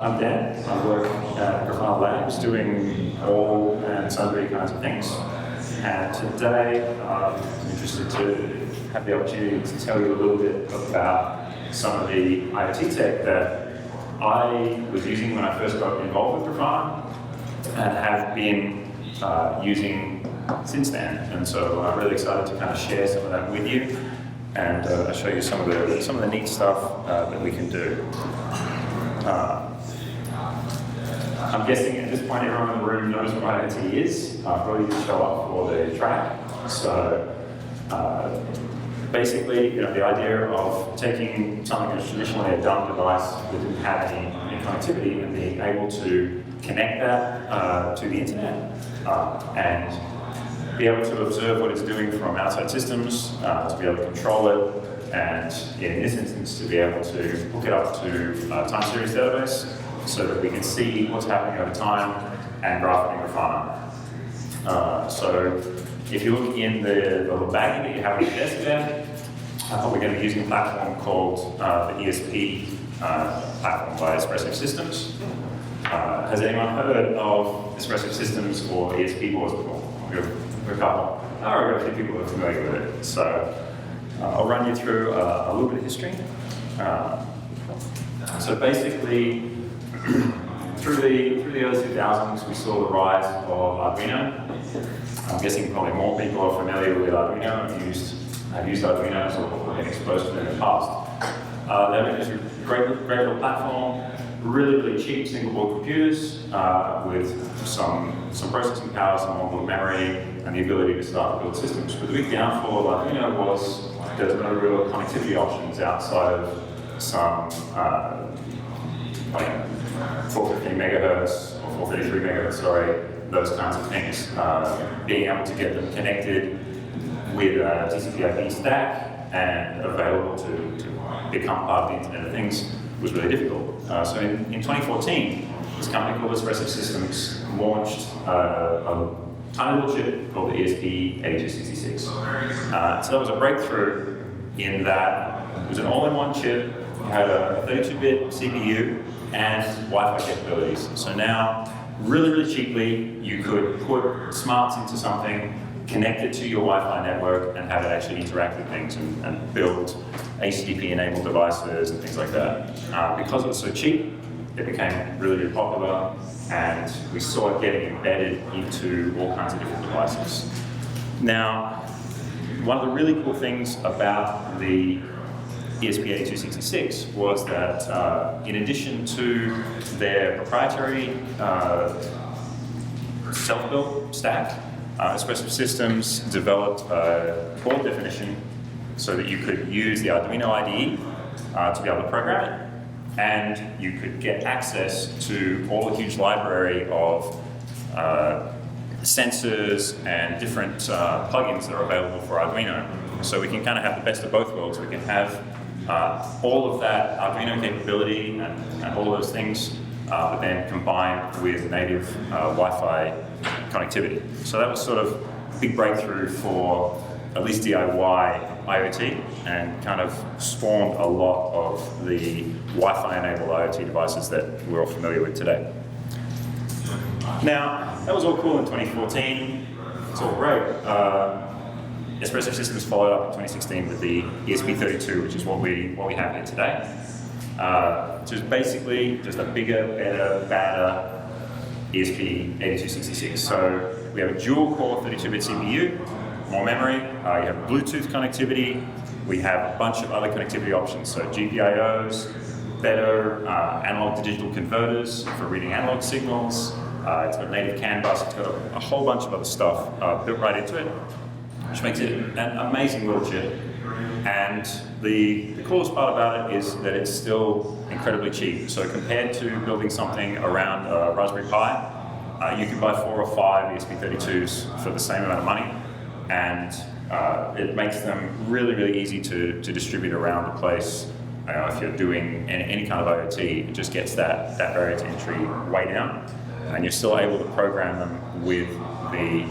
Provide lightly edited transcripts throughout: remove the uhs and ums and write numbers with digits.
I'm Dan. I work at Grafana Labs doing all and sundry kinds of things. And today I'm interested to have the opportunity to tell you a little bit about some of the IoT tech that I was using when I first got involved with Grafana and have been using since then. And so I'm really excited to kind of share some of that with you and show you some of the neat stuff that we can do. I'm guessing at this point everyone in the room knows what IoT is. Probably didn't show up for the track. So basically, the idea of taking something that's traditionally a dumb device that didn't have any connectivity and being able to connect that to the internet and be able to observe what it's doing from outside systems, to be able to control it, and in this instance to be able to hook it up to a time series database so that we can see what's happening over time and graph it in Grafana. So if you look in the little baggie that you have on your desk there, we're going to be using a platform called the ESP platform by Espressive Systems. Has anyone heard of Espressive Systems or ESP boards before? We're a couple. We've got a few people who are familiar with it. So I'll run you through a little bit of history. So basically, through the early 2000s, we saw the rise of Arduino. I'm guessing probably more people are familiar with Arduino, have used Arduinos or been exposed to them in the past. They're just a great little platform, really cheap single-board computers with some processing power, some onboard memory, and the ability to start to build systems. But the big downfall of Arduino was there's no real connectivity options outside of some like 450 megahertz or 433 megahertz, sorry, those kinds of things. Being able to get them connected with a TCP/IP stack and available to become part of the Internet of Things was really difficult. So in 2014, this company called Espressive Systems launched a tiny little chip called the ESP32 so that was a breakthrough in that it was an all-in-one chip. It had a 32-bit CPU and Wi-Fi capabilities. So now, really cheaply, you could put smarts into something, connect it to your Wi-Fi network, and have it actually interact with things and build HTTP-enabled devices and things like that. Because it was so cheap, it became really popular, and we saw it getting embedded into all kinds of different devices. Now, one of the really cool things about the ESP32 was that in addition to their proprietary self-built stack, Espressive Systems developed a board definition so that you could use the Arduino IDE to be able to program it, and you could get access to all the huge library of sensors and different plugins that are available for Arduino. So we can kind of have the best of both worlds. We can have all of that Arduino capability and all of those things, but then combined with native Wi-Fi connectivity. So that was sort of a big breakthrough for at least DIY IoT and kind of spawned a lot of the Wi-Fi enabled IoT devices that we're all familiar with today. Now, that was all cool in 2014. It's all great. Espressive Systems followed up in 2016 with the ESP32, which is what we have here today. Which is basically just a bigger, better, badder ESP82 So we have a dual-core 32-bit CPU, more memory. You have Bluetooth connectivity. We have a bunch of other connectivity options, so GPIOs, better analog-to-digital converters for reading analog signals. It's got native CAN bus. It's got a whole bunch of other stuff built right into it, which makes it an amazing little chip. And the coolest part about it is that it's still incredibly cheap. So compared to building something around a Raspberry Pi, you can buy 4 or 5 ESP32s for the same amount of money. And it makes them really easy to distribute around the place. If you're doing any kind of IoT, it just gets that barrier to entry way down. And you're still able to program them with the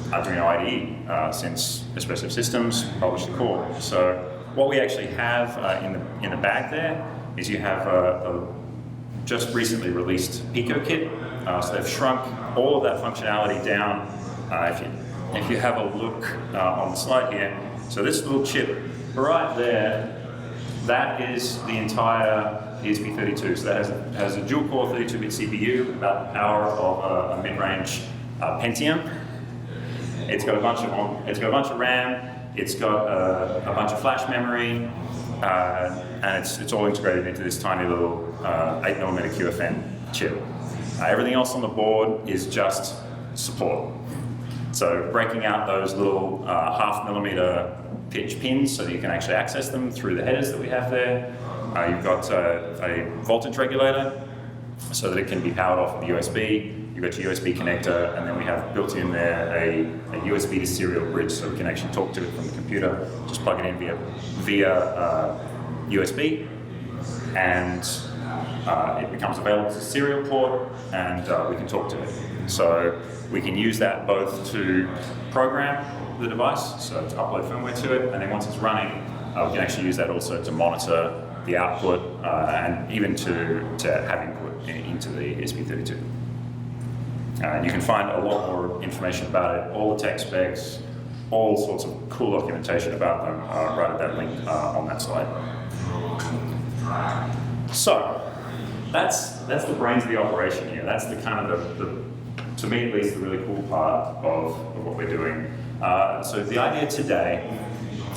Arduino IDE since Espressive Systems published the core. So what we actually have in the bag there is you have a just recently released PicoKit. So they've shrunk all of that functionality down. If you have a look on the slide here, so this little chip right there, that is the entire ESP32. So that has a dual-core 32-bit CPU, about the power of a mid-range Pentium. It's got a bunch of RAM. It's got a bunch of flash memory, and it's all integrated into this tiny little 8mm QFN chip. Everything else on the board is just support. So breaking out those little 0.5mm pitch pins so that you can actually access them through the headers that we have there. You've got a voltage regulator so that it can be powered off with USB. You've got your USB connector, and then we have built in there a USB to serial bridge so we can actually talk to it from the computer. Just plug it in via USB, and it becomes available as a serial port, and we can talk to it. So we can use that both to program the device, so to upload firmware to it, and then once it's running, we can actually use that also to monitor the output and even to have input into the ESP32. You can find a lot more information about it, all the tech specs, all sorts of cool documentation about them right at that link on that slide. So that's the brains of the operation here. That's the kind of to me at least, the really cool part of what we're doing. So the idea today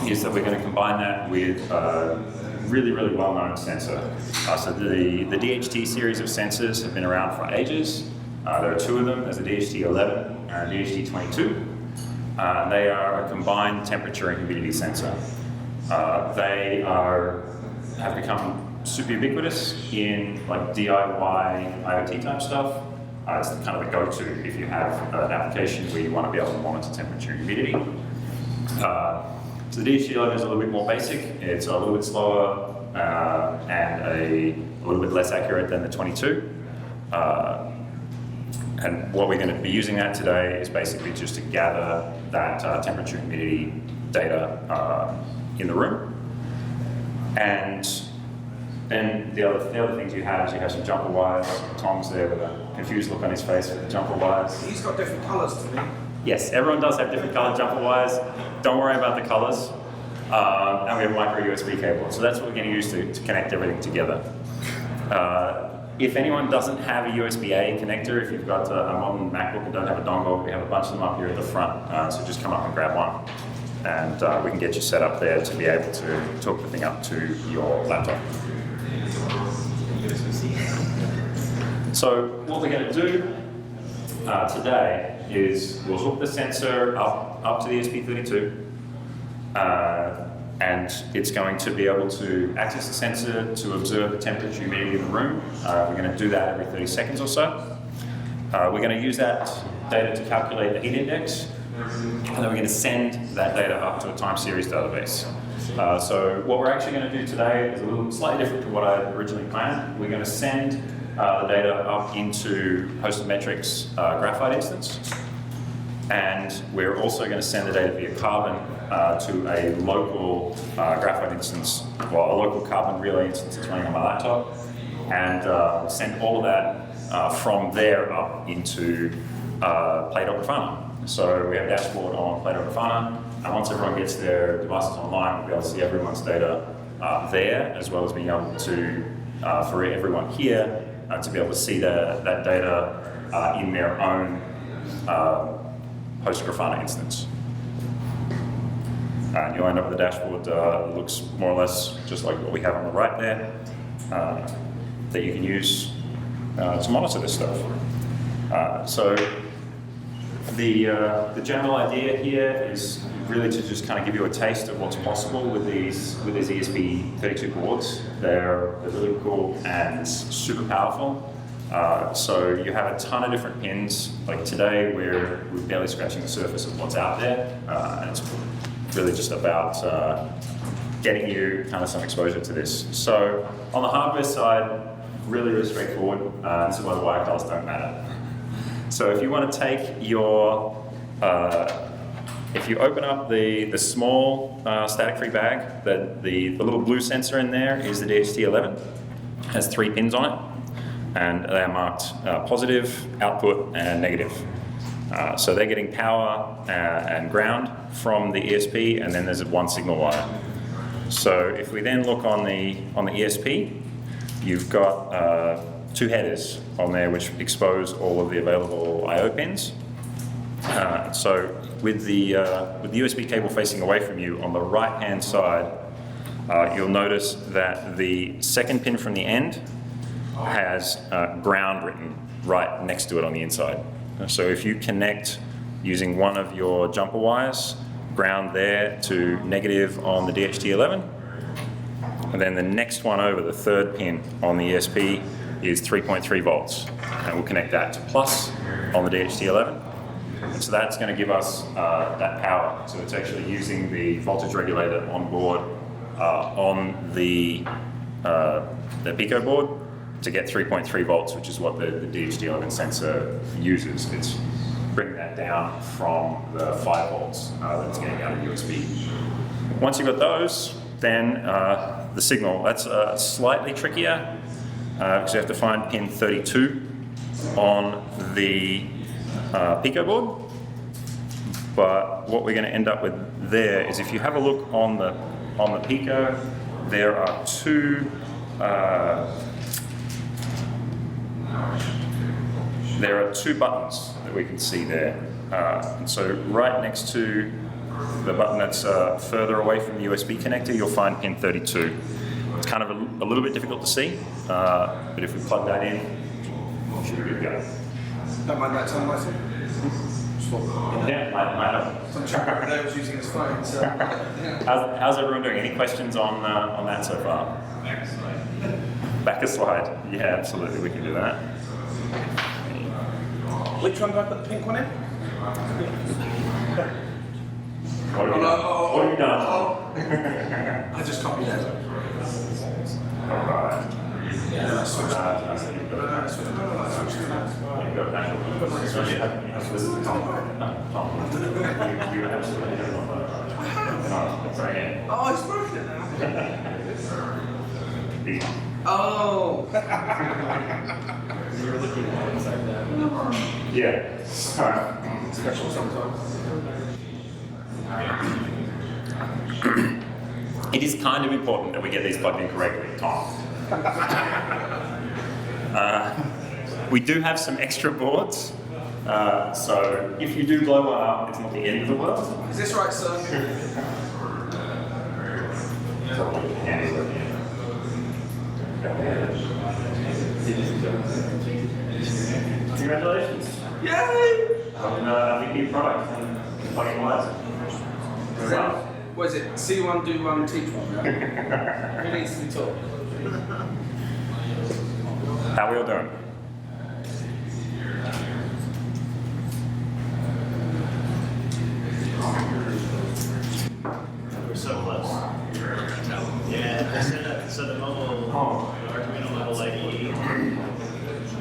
is that we're going to combine that with a really, really well-known sensor. So the DHT series of sensors have been around for ages. There are two of them. There's a DHT11 and a DHT22. They are a combined temperature and humidity sensor. They have become super ubiquitous in like DIY IoT type stuff. It's kind of a go-to if you have an application where you want to be able to monitor temperature and humidity. So the DHT11 is a little bit more basic. It's a little bit slower and a little bit less accurate than the 22. And what we're going to be using that today is basically just to gather that temperature and humidity data in the room. And then the other things you have is you have some jumper wires. Tom's there with a confused look on his face with the jumper wires. He's got different colours to me. Yes, everyone does have different coloured jumper wires. Don't worry about the colours. And we have a micro USB cable. So that's what we're going to use to connect everything together. If anyone doesn't have a USB-A connector, if you've got a modern MacBook and don't have a dongle, we have a bunch of them up here at the front. So just come up and grab one. And we can get you set up there to be able to hook the thing up to your laptop. So what we're going to do today is we'll hook the sensor up to the ESP32, and it's going to be able to access the sensor to observe the temperature and humidity in the room. We're going to do that every 30 seconds or so. We're going to use that data to calculate the heat index, and then we're going to send that data up to a time series database. So what we're actually going to do today is a little slightly different to what I originally planned. We're going to send the data up into Hosted Metrics graphite instance, and we're also going to send the data via Carbon to a local graphite instance, well, a local Carbon relay instance that's running on my laptop, and send all of that from there up into Grafana. So we have a dashboard on Grafana, and once everyone gets their devices online, we'll be able to see everyone's data there, as well as being able to, for everyone here, to be able to see that data in their own host Grafana instance. And you'll end up with a dashboard that looks more or less just like what we have on the right there, that you can use to monitor this stuff. So the general idea here is really to just kind of give you a taste of what's possible with these ESP32 boards. They're really cool and super powerful. So you have a ton of different pins. Like today, we're barely scratching the surface of what's out there, and it's really just about getting you kind of some exposure to this. So on the hardware side, really straightforward. This is why the wire colors don't matter. So if you want to take your, if you open up the small static-free bag, the little blue sensor in there is the DHT11. It has 3 pins on it. and they are marked positive, output, and negative. So they're getting power and ground from the ESP, and then there's one signal wire. So if we then look on the ESP, you've got 2 headers on there which expose all of the available I/O pins. So with the USB cable facing away from you on the right-hand side, you'll notice that the second pin from the end has ground written right next to it on the inside. So if you connect using one of your jumper wires, ground there to negative on the DHT11, and then the next one over, the third pin on the ESP, is 3.3 volts, and we'll connect that to plus on the DHT11. And so that's going to give us that power. So it's actually using the voltage regulator on board on the Pico board to get 3.3 volts, which is what the DHT11 sensor uses. It's bringing that down from the 5 volts that it's getting out of USB. Once you've got those, then the signal, that's slightly trickier because you have to find pin 32 on the Pico board. But what we're going to end up with there is, if you have a look on the Pico, there are two buttons that we can see there. And so right next to the button that's further away from the USB connector, you'll find pin 32. It's kind of a little bit difficult to see, but if we plug that in, it should be good to go. Don't mind that time, Martin. Yeah, might help. Some chap over there was using his phone, so... Yeah. How's everyone doing? Any questions on that so far? Back a slide. Back a slide. Yeah, absolutely, we can do that. Which one do I put the pink one in? What have you done? I just copied that. Alright. Yeah, I switched Oh, it's broken now. Oh! You were looking at inside that. Yeah. Special sometimes. It is kind of important that we get these plugged in correctly, Tom. We do have some extra boards, so if you do blow one up, it's not the end of the world. Is this right, sir? Congratulations. Yay! On a new product and plugging wires. What is it? See one, do one, teach one. Who needs to be taught? How are we all doing? We're so close. Yeah, so the mobile Arduino mobile IDE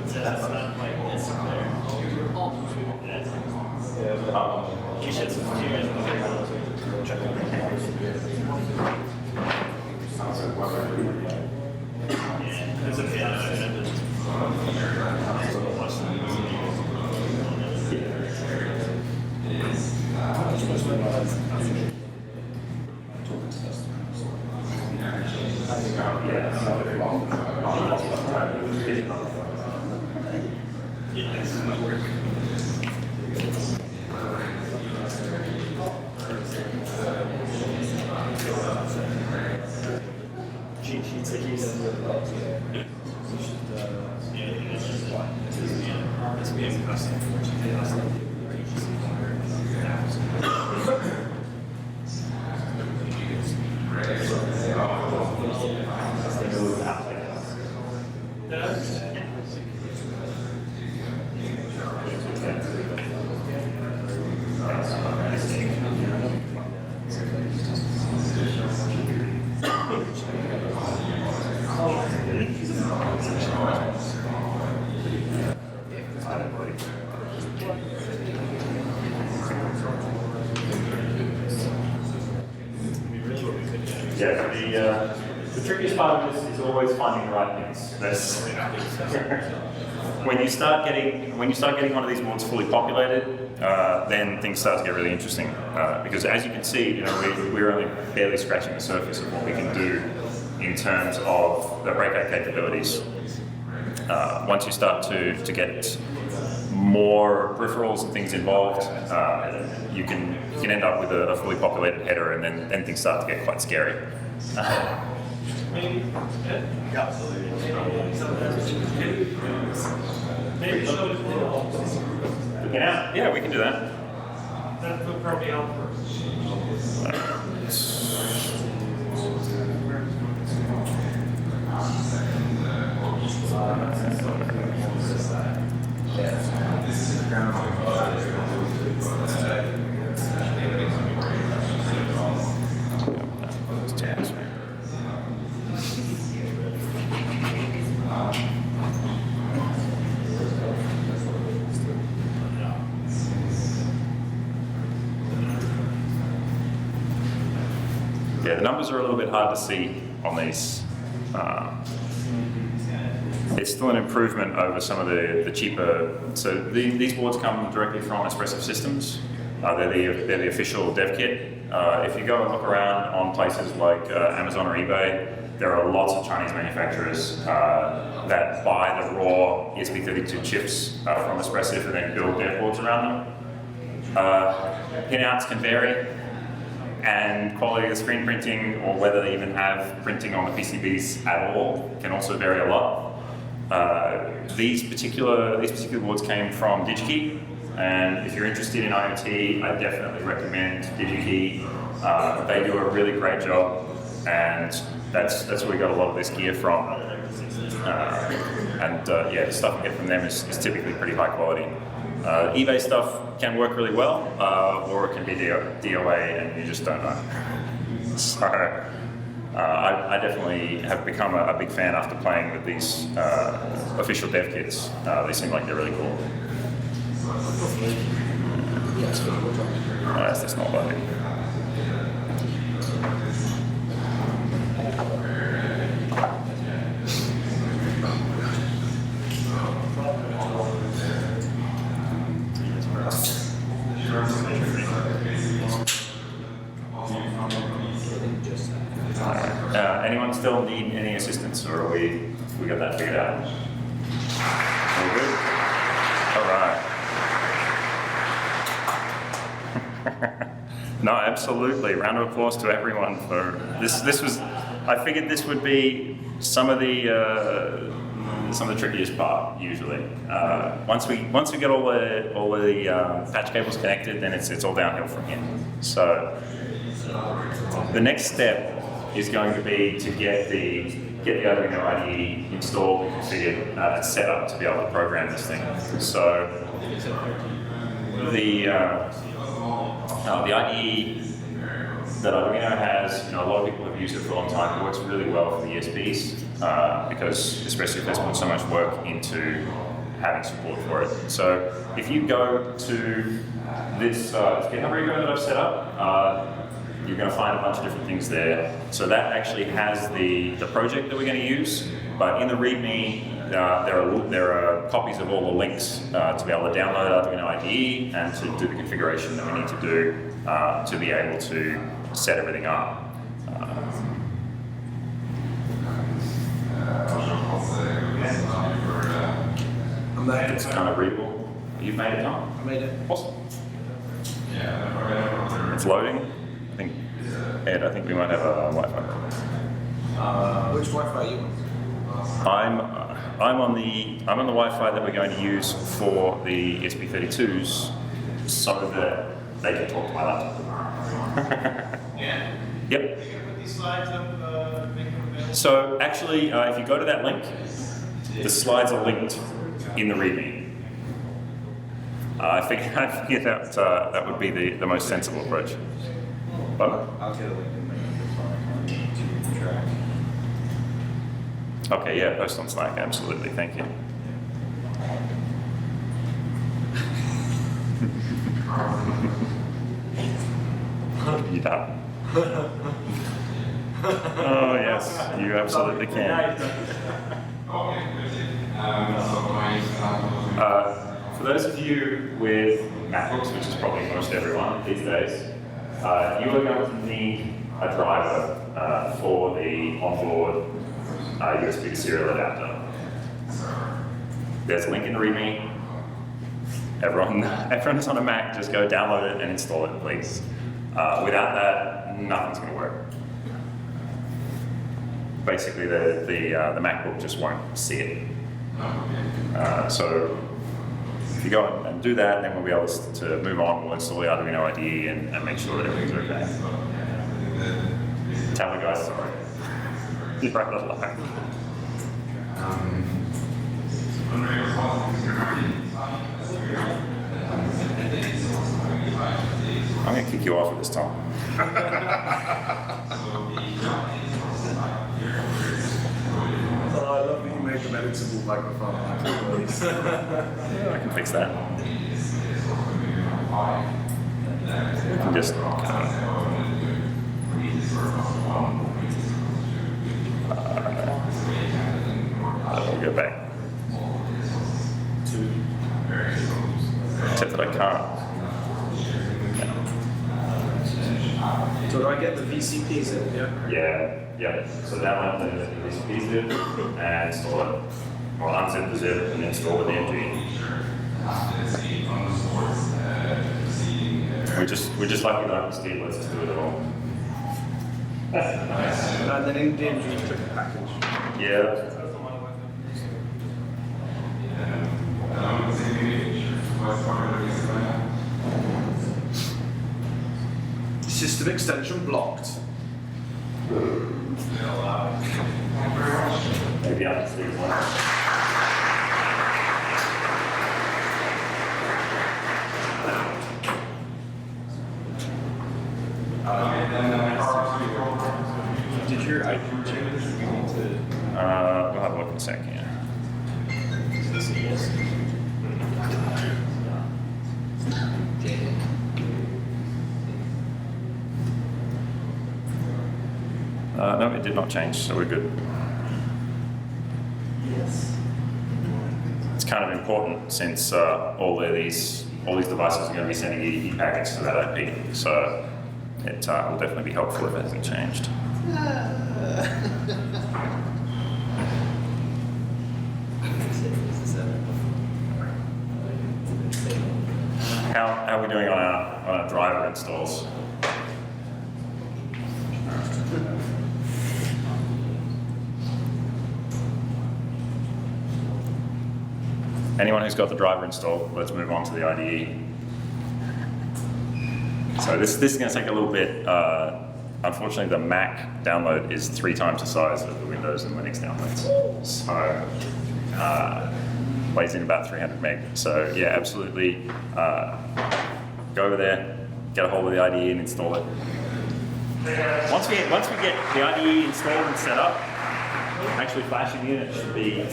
says it's not like this up there. You should check it. Yeah, it's okay. I had to Yeah, the trickiest part of this is always finding the right things. When you start getting one of these boards fully populated, then things start to get really interesting. Because as you can see, we're only barely scratching the surface of what we can do in terms of the breakout capabilities. Once you start to get more peripherals and things involved, you can end up with a fully populated header, and then things start to get quite scary. Maybe show it Yeah, we can do that. That would probably help first. Yeah, the numbers are a little bit hard to see on these. It's still an improvement over some of the cheaper. So these boards come directly from Espresso Systems. They're the official dev kit. If you go and look around on places like Amazon or eBay, there are lots of Chinese manufacturers that buy the raw ESP32 chips from Espresso and then build dev boards around them. Pinouts can vary, and quality of the screen printing, or whether they even have printing on the PCBs at all, can also vary a lot. These particular boards came from DigiKey, and if you're interested in IoT, I definitely recommend DigiKey. They do a really great job, and that's where we got a lot of this gear from. Yeah, the stuff we get from them is typically pretty high quality. eBay stuff can work really well, or it can be DOA, and you just don't know. So I definitely have become a big fan after playing with these official dev kits. They seem like they're really cool. That's not loading. Anyone still need any assistance, or are we got that figured out? All good? All right. No, absolutely. Round of applause to everyone for this. This was, I figured this would be some of the trickiest part usually. Once we get all the patch cables connected, then it's all downhill from here. So the next step is going to be to get the Arduino IDE installed and configured and set up to be able to program this thing. So the IDE that Arduino has, a lot of people have used it for a long time. It works really well for the ESPs because Espresso has put so much work into having support for it. So if you go to this GitHub repo that I've set up, you're going to find a bunch of different things there. So that actually has the project that we're going to use, but in the README, there are copies of all the links to be able to download Arduino IDE and to do the configuration that we need to do to be able to set everything up. It's kind of readable. You've made it, Tom? I made it. Awesome. It's loading. Ed, I think we might have a Wi-Fi. Which Wi-Fi are you on? I'm on the Wi-Fi that we're going to use for the ESP32s, so that they can talk to my laptop. Yeah. Yep. You can put these slides up, make them available. So actually, if you go to that link, the slides are linked in the README. I figured that would be the most sensible approach. But, I'll get a link in there to track. okay, yeah, post on Slack, absolutely, thank you. You done? Oh yes, you absolutely can. For those of you with MacBooks, which is probably most everyone these days, you are going to need a driver for the onboard USB to serial adapter. There's a link in the README. Everyone's on a Mac, just go download it and install it, please. Without that, nothing's going to work. Basically, the MacBook just won't see it. So if you go and do that, then we'll be able to move on. We'll install the Arduino IDE and make sure that everything's okay. Tell me, guys, sorry. You're right on the line. I'm going to kick you off at this time. Oh, I love that you made them editable microphone. Yeah, I can fix that. We can just we'll go back. Except that I can't. So do I get the VCPs in, yeah? Yeah. So download the VCP zip and install it. Or unzip the zip and install the DMG. We're just lucky that I'm Steve. Let's just do it all. And then in DMG, you click the package. Yeah. System extension blocked. Maybe I'm Steve's one. Did your IP change? We need to. We'll have a look in a second. Yeah. Is this ES? No, it did not change, so we're good. Yes. It's kind of important since all these devices are going to be sending EDE packets to that IP, so it will definitely be helpful if it hasn't changed. How are we doing on our driver installs? Anyone who's got the driver installed, let's move on to the IDE. So this is going to take a little bit. Unfortunately, the Mac download is 3 times the size of the Windows and Linux downloads. So weighs in about 300 meg. So yeah, absolutely go over there, get a hold of the IDE and install it. Once we get the IDE installed and set up, actually flashing the unit should be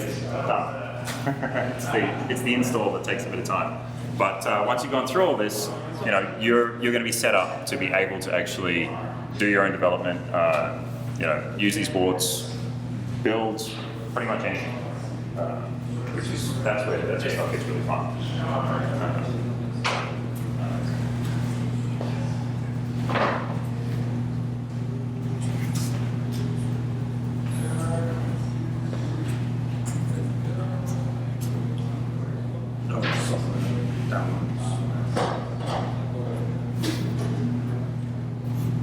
done. It's the install that takes a bit of time. But once you've gone through all this, you're going to be set up to be able to actually do your own development. Use these boards, build pretty much anything. That's where stuff gets really fun.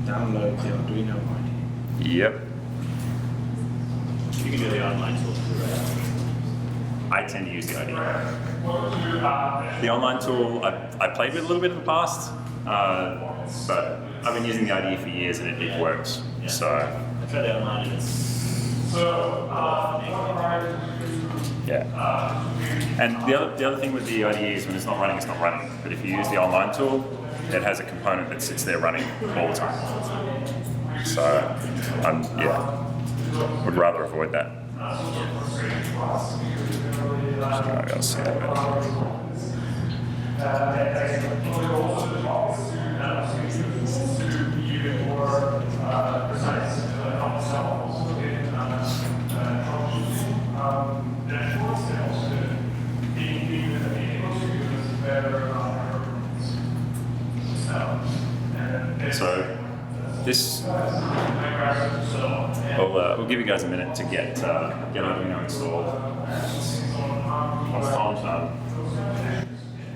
Download the Arduino IDE. Yep. You can do the online tool too, right? I tend to use the IDE. The online tool, I played with a little bit in the past, but I've been using the IDE for years and it works. Yeah. So I tried it online and it's yeah. And the other thing with the IDE is when it's not running, it's not running. But if you use the online tool, it has a component that sits there running all the time. So would rather avoid that. So you might be able to see that better. So this, we'll give you guys a minute to get Arduino installed. And once Tom's done,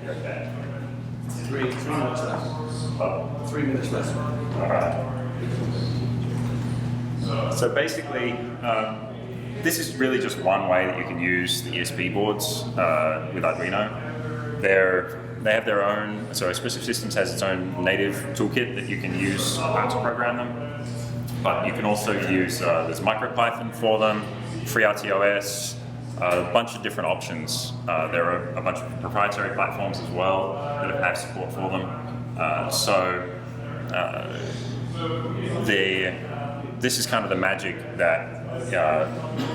you're okay. 3 minutes left. Oh, 3 minutes left. all right. So basically, this is really just one way that you can use the ESP boards with Arduino. They have their own, so Expressive Systems has its own native toolkit that you can use to program them. But you can also use, there's MicroPython for them, FreeRTOS, a bunch of different options. There are a bunch of proprietary platforms as well that have support for them. This is kind of the magic that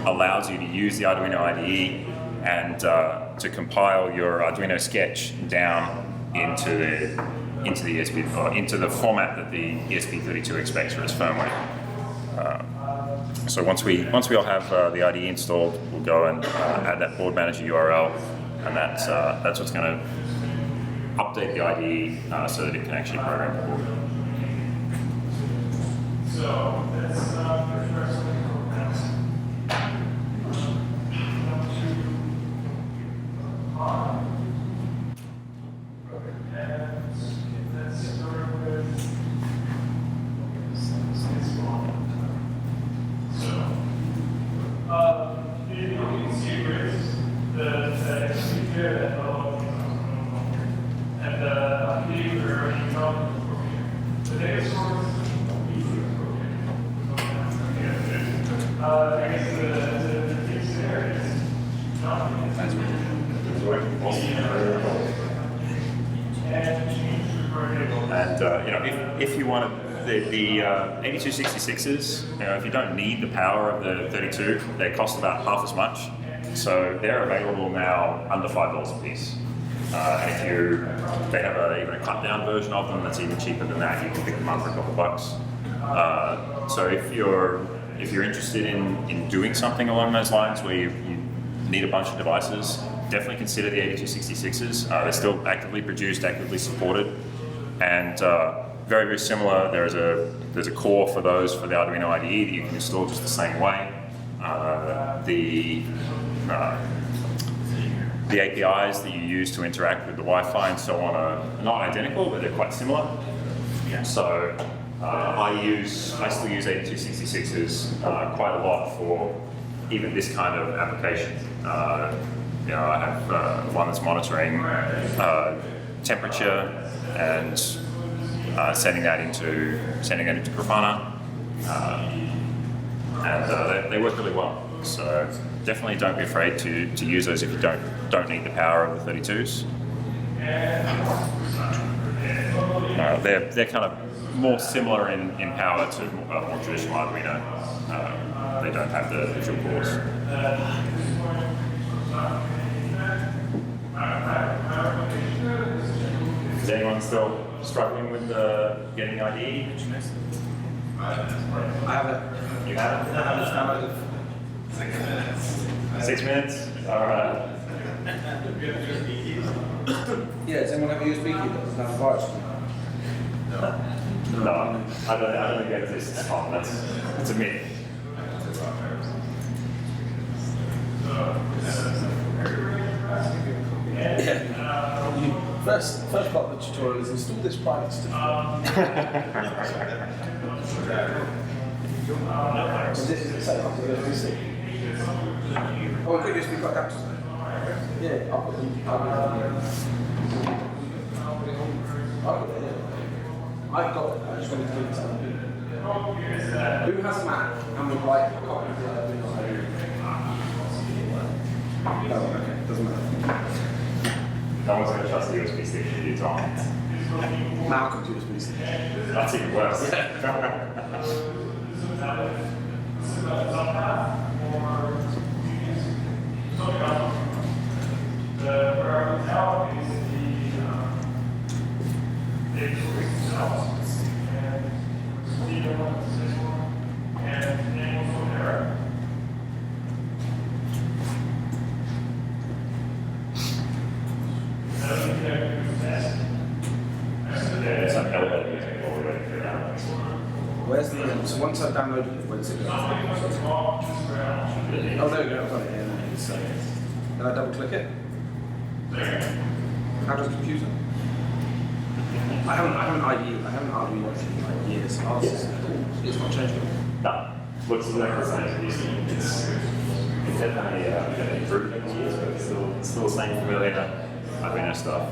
allows you to use the Arduino IDE and to compile your Arduino sketch down into the ESP, or into the format that the ESP32 expects for its firmware. So once we all have the IDE installed, we'll go and add that board manager URL, and that's what's going to update the IDE so that it can actually program the board. So that's the first thing. And if you want the 8266s, if you don't need the power of the 32, they cost about half as much. So they're available now under $5 a piece. And they have even a cut down version of them that's even cheaper than that. You can pick them up for a couple bucks. So if you're interested in doing something along those lines where you need a bunch of devices, definitely consider the 8266s. They're still actively produced, actively supported, and very, very similar. There's a core for those for the Arduino IDE that you can install just the same way. The APIs that you use to interact with the Wi-Fi and so on are not identical, but they're quite similar. So I still use 8266s quite a lot for even this kind of application. I have one that's monitoring temperature and sending that into Grafana, and they work really well. So definitely don't be afraid to use those if you don't need the power of the 32s. They're kind of more similar in power to more traditional Arduino. They don't have the dual cores. Is anyone still struggling with getting the IDE? I have it. You have it? I have it downloaded. 6 minutes? All right. Yeah, does anyone have a USB key that doesn't have a virus? No, I don't think it exists, Tom. That's a myth. Yeah. First part of the tutorial is install this private certificate. This is it set up to USB-C. Oh, it could USB got adapters. Yeah, I'll put them. I've got it. I just wanted to give it to other people. Who has a Mac and would like a copy of the Arduino IDE? No, okay, doesn't matter. No one's going to trust the USB stick for you, Tom. Malcolm's USB stick. That's even worse. So once I've downloaded it, when's it going? Oh, there we go. I've got it here. So, then I double click it. How does computer? I haven't IDE. I haven't Arduino in like years. It's not changed. No, looks exactly the same. It's definitely improved over the years, but it's still the same familiar Arduino stuff.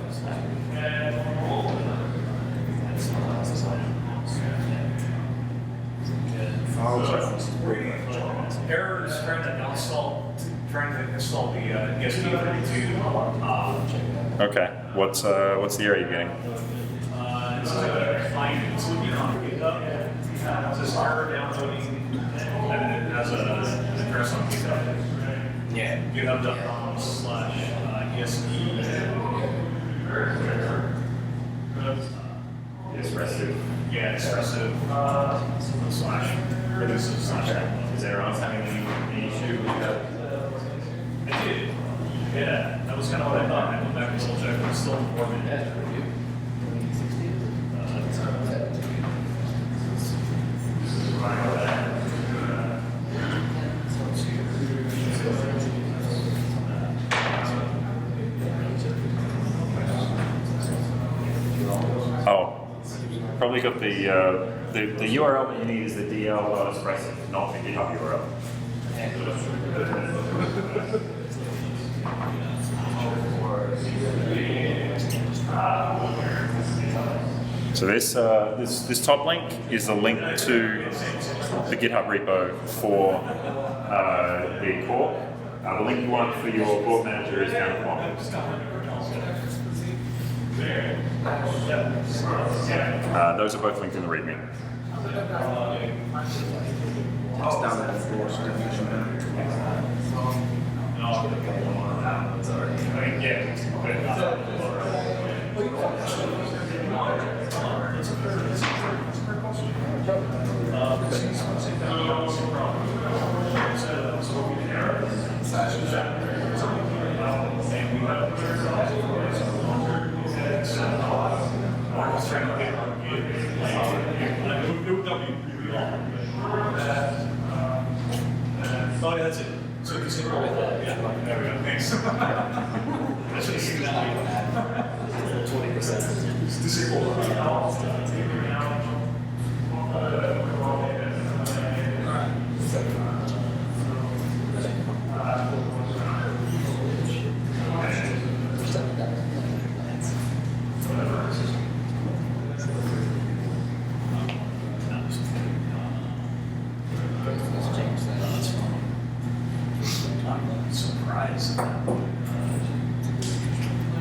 Errors trying to install the ESP32. Okay, what's the error you're getting? It's looking on GitHub. It says error downloading, and it has an address on GitHub. Yeah. GitHub.com/ESP. Expressive. Yeah, expressive / reduces / Is anyone else having any issue with that? I did. Yeah, that was kind of what I thought. I went back and double checked. It's still working. Oh, probably got the URL that you need is the dl.expressive, not the GitHub URL. So this top link is a link to the GitHub repo for the core. The link you want for your board manager is down at the bottom. Those are both linked in the README. It's down there for definition. Oh, yeah, that's it. So you can roll it. Yeah, there we go. Thanks. That's just 20%.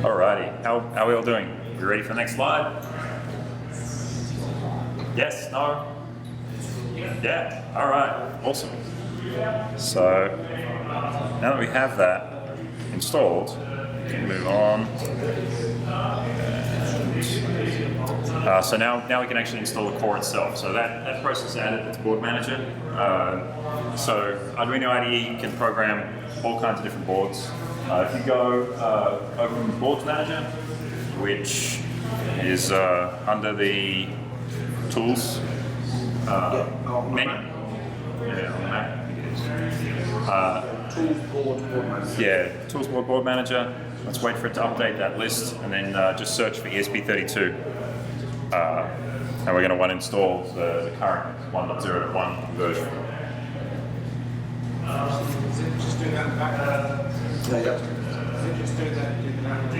Alrighty, how are we all doing? You ready for the next slide? Yes? No? Yeah? Alright, awesome. So, now that we have that installed, we can move on. So now we can actually install the core itself. So that process added its board manager. So Arduino IDE can program all kinds of different boards. If you go open Boards Manager, which is under the Tools menu. Yeah, on the Mac. Tools board manager. Yeah, Tools Board Manager. Let's wait for it to update that list, and then just search for ESP32. And we're going to install the current 1.0.1 version. Just do that in the background. Yeah. Just do that in the background.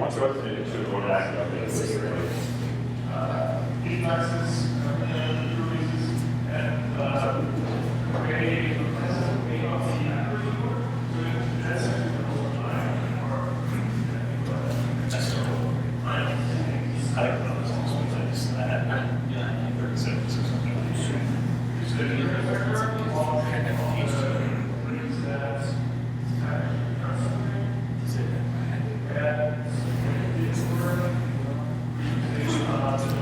Once you open it, it should automatically update.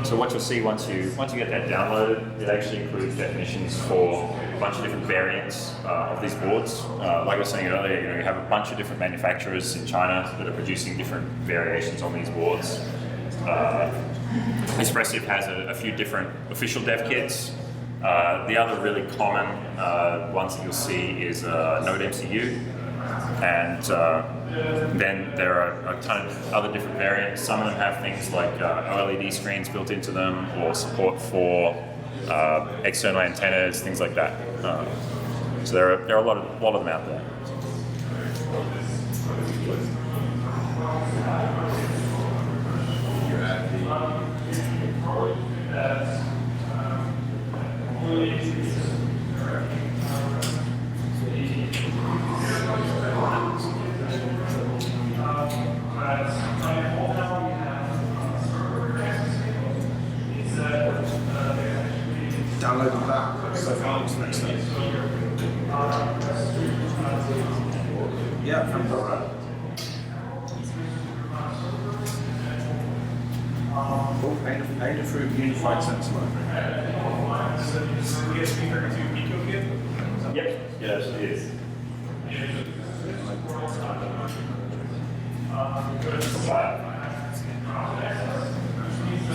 So what you'll see once you get that downloaded, it actually includes definitions for a bunch of different variants of these boards. Like I was saying earlier, you have a bunch of different manufacturers in China that are producing different variations on these boards. Espressif has a few different official dev kits. The other really common ones that you'll see is Node MCU, and then there are a ton of other different variants. Some of them have things like OLED screens built into them, or support for external antennas, things like that. So there are a lot of them out there. Downloaded that so far. What's the next step? Yeah, from the Adafruit Unified Sensor Library. ESP32 Pico kit? Yep, yes it is.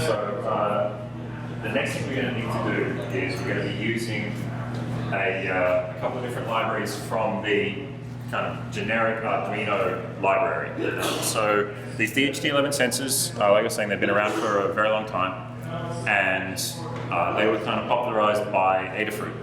So the next thing we're going to need to do is we're going to be using a couple of different libraries from the kind of generic Arduino library. So these DHT11 sensors, like I was saying, they've been around for a very long time, and they were kind of popularized by Adafruit,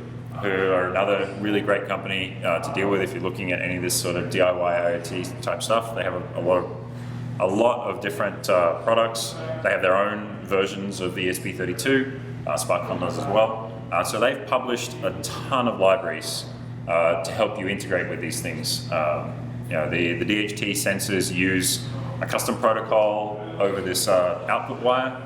who are another really great company to deal with if you're looking at any of this sort of DIY IoT type stuff. They have a lot of different products. They have their own versions of the ESP32, SparkCon does as well. So they've published a ton of libraries to help you integrate with these things. The DHT sensors use a custom protocol over this output wire,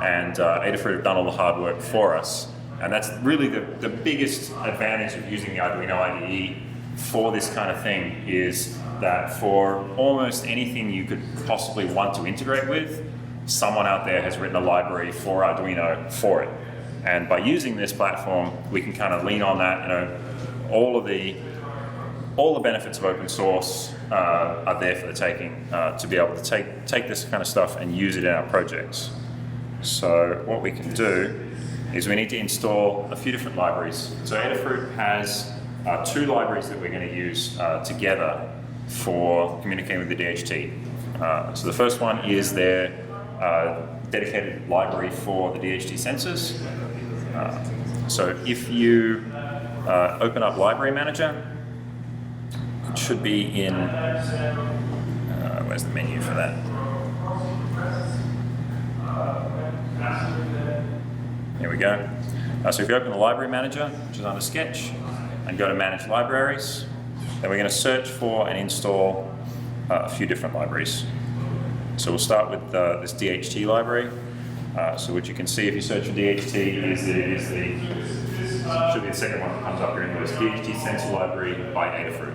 and Adafruit have done all the hard work for us. And that's really the biggest advantage of using the Arduino IDE for this kind of thing, is that for almost anything you could possibly want to integrate with, someone out there has written a library for Arduino for it. And by using this platform, we can kind of lean on that. All the benefits of open source are there for the taking, to be able to take this kind of stuff and use it in our projects. So what we can do is we need to install a few different libraries. So Adafruit has two libraries that we're going to use together for communicating with the DHT. So the first one is their dedicated library for the DHT sensors. So if you open up Library Manager, it should be in, where's the menu for that? Here we go. So if you open the Library Manager, which is under Sketch, and go to Manage Libraries, then we're going to search for and install a few different libraries. So we'll start with this DHT library. So what you can see if you search for DHT is that it is should be the second one that comes up here in the list, DHT Sensor Library by Adafruit.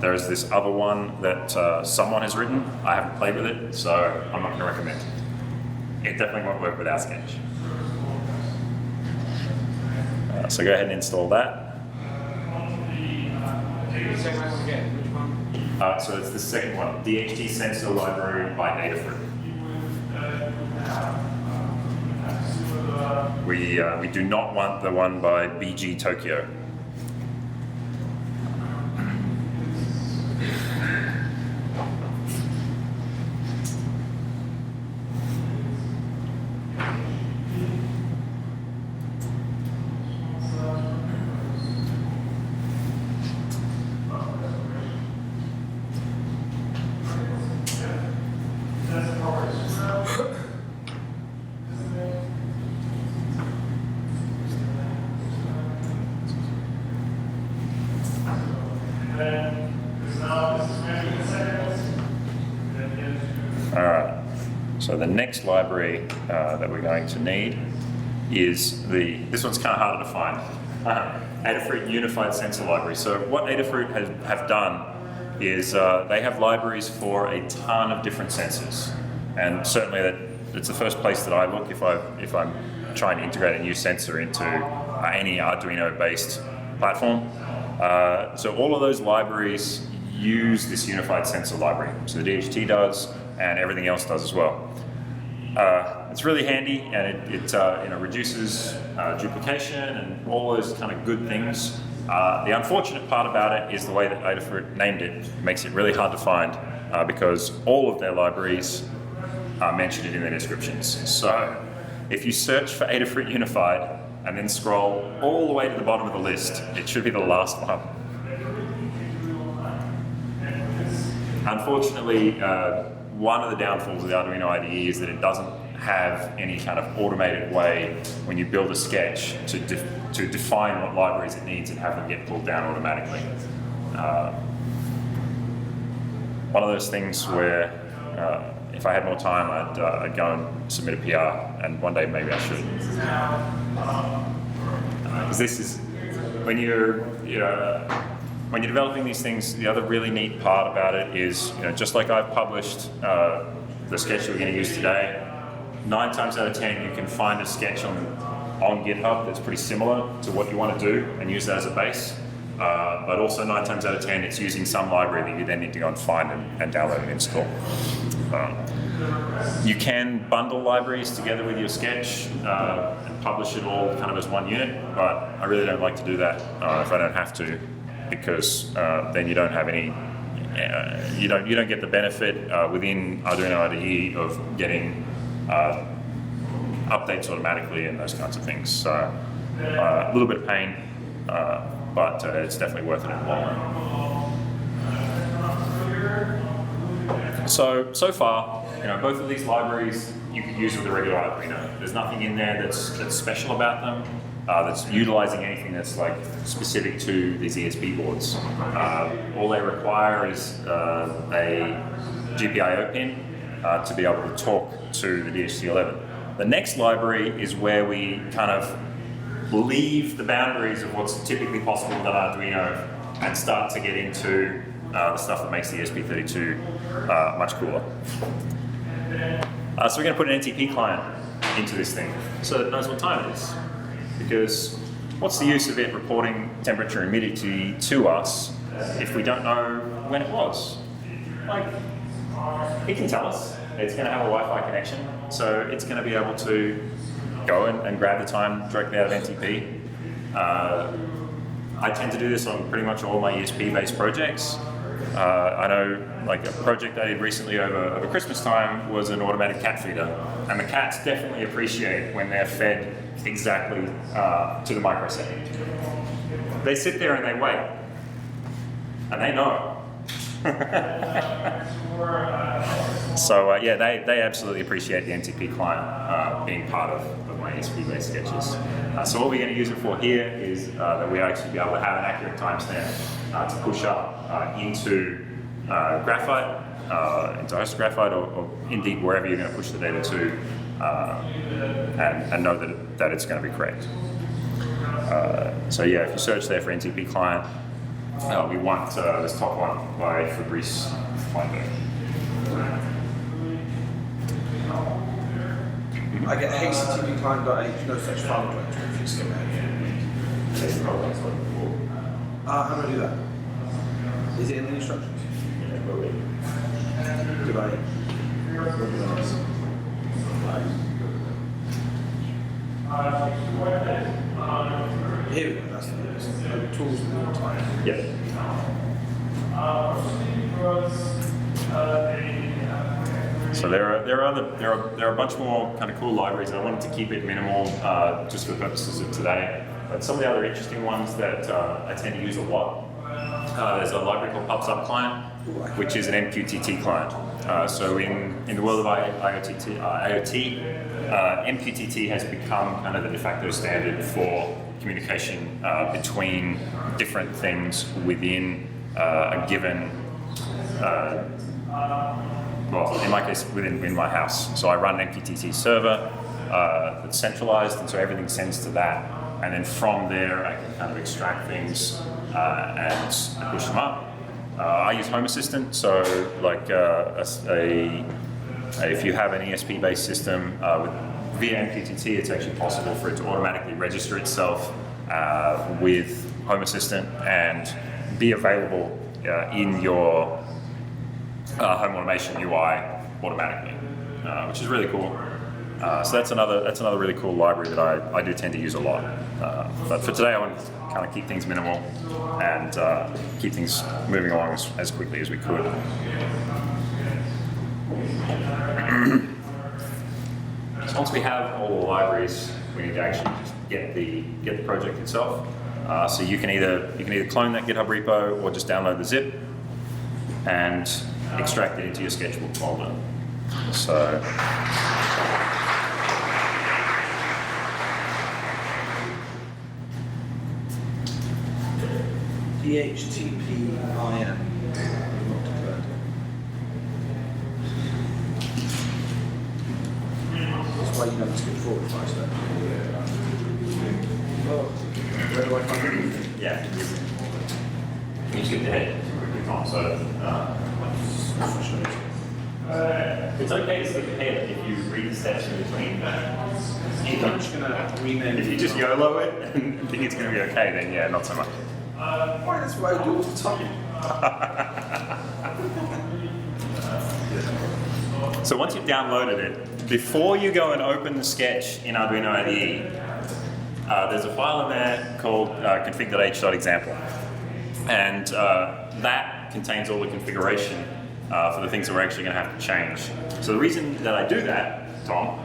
There's this other one that someone has written. I haven't played with it, so I'm not going to recommend it. It definitely won't work without Sketch. So go ahead and install that. So it's the second one, DHT Sensor Library by Adafruit. We do not want the one by BG Tokyo. So the next library that we're going to need is this one's kind of harder to find, Adafruit Unified Sensor Library. So what Adafruit have done is they have libraries for a ton of different sensors, and certainly it's the first place that I look if I'm trying to integrate a new sensor into any Arduino-based platform. So all of those libraries use this Unified Sensor Library. So the DHT does, and everything else does as well. It's really handy, and it reduces duplication and all those kind of good things. The unfortunate part about it is the way that Adafruit named it makes it really hard to find because all of their libraries mention it in their descriptions. So if you search for Adafruit Unified and then scroll all the way to the bottom of the list, it should be the last one. Unfortunately, one of the downfalls of the Arduino IDE is that it doesn't have any kind of automated way when you build a sketch to define what libraries it needs and have them get pulled down automatically. One of those things where if I had more time, I'd go and submit a PR, and one day maybe I should. Because this is, when you're developing these things, the other really neat part about it is, just like I've published the sketch that we're going to use today, 9 times out of 10 you can find a sketch on GitHub that's pretty similar to what you want to do and use that as a base. But also 9 times out of 10 it's using some library that you then need to go and find and download and install. You can bundle libraries together with your sketch and publish it all kind of as one unit, but I really don't like to do that if I don't have to, because then you don't have any, you don't get the benefit within Arduino IDE of getting updates automatically and those kinds of things. So a little bit of pain, but it's definitely worth it in the long run. So far, both of these libraries you could use with a regular Arduino. There's nothing in there that's special about them, that's utilizing anything that's like specific to these ESP boards. All they require is a GPIO pin to be able to talk to the DHT11. The next library is where we kind of leave the boundaries of what's typically possible with an Arduino and start to get into the stuff that makes the ESP32 much cooler. So we're going to put an NTPClient into this thing so that it knows what time it is. Because what's the use of it reporting temperature and humidity to us if we don't know when it was? Like, it can tell us. It's going to have a Wi-Fi connection, so it's going to be able to go and grab the time directly out of NTP. I tend to do this on pretty much all my ESP-based projects. I know, like a project I did recently over Christmas time was an automated cat feeder, and the cats definitely appreciate when they're fed exactly to the microsecond. They sit there and they wait, and they know. So yeah, they absolutely appreciate the NTP client being part of my ESP-based sketches. So what we're going to use it for here is that we actually be able to have an accurate timestamp to push up into Graphite, into host Graphite, or indeed wherever you're going to push the data to, and know that it's going to be correct. So yeah, if you search there for NTP client, we want this top one by Fabrice Feinberg. I get HTTP no such file directory if you skip ahead. How do I do that? Is it in the instructions? Do I? Here we go, that's the tools in the time. Yeah. So there are a bunch more kind of cool libraries. I wanted to keep it minimal just for purposes of today. But some of the other interesting ones that I tend to use a lot. There's a library called PubSub Client, which is an MQTT client. So in the world of IoT, MQTT has become kind of the de facto standard for communication between different things within a given, well, in my case, within my house. So I run an MQTT server that's centralized, and so everything sends to that. And then from there, I can kind of extract things and push them up. I use Home Assistant, so like if you have an ESP-based system via MQTT, it's actually possible for it to automatically register itself with Home Assistant and be available in your home automation UI automatically, which is really cool. So that's another really cool library that I do tend to use a lot. But for today, I want to kind of keep things minimal and keep things moving along as quickly as we could. So once we have all the libraries, we need to actually just get the project itself. So you can either clone that GitHub repo or just download the zip and extract it into your sketchbook folder. So DHTPIM. That's why you don't skip forward twice then. Where do I find it? yeah, you skip ahead quickly, Tom. So it's okay to skip ahead if you read the steps in between. I'm just going to rename If you just YOLO it and think it's going to be okay, then yeah, not so much. Why, that's what I do all the time. So once you've downloaded it, before you go and open the sketch in Arduino IDE, there's a file in there called config.h.example. And that contains all the configuration for the things that we're actually going to have to change. So the reason that I do that, Tom,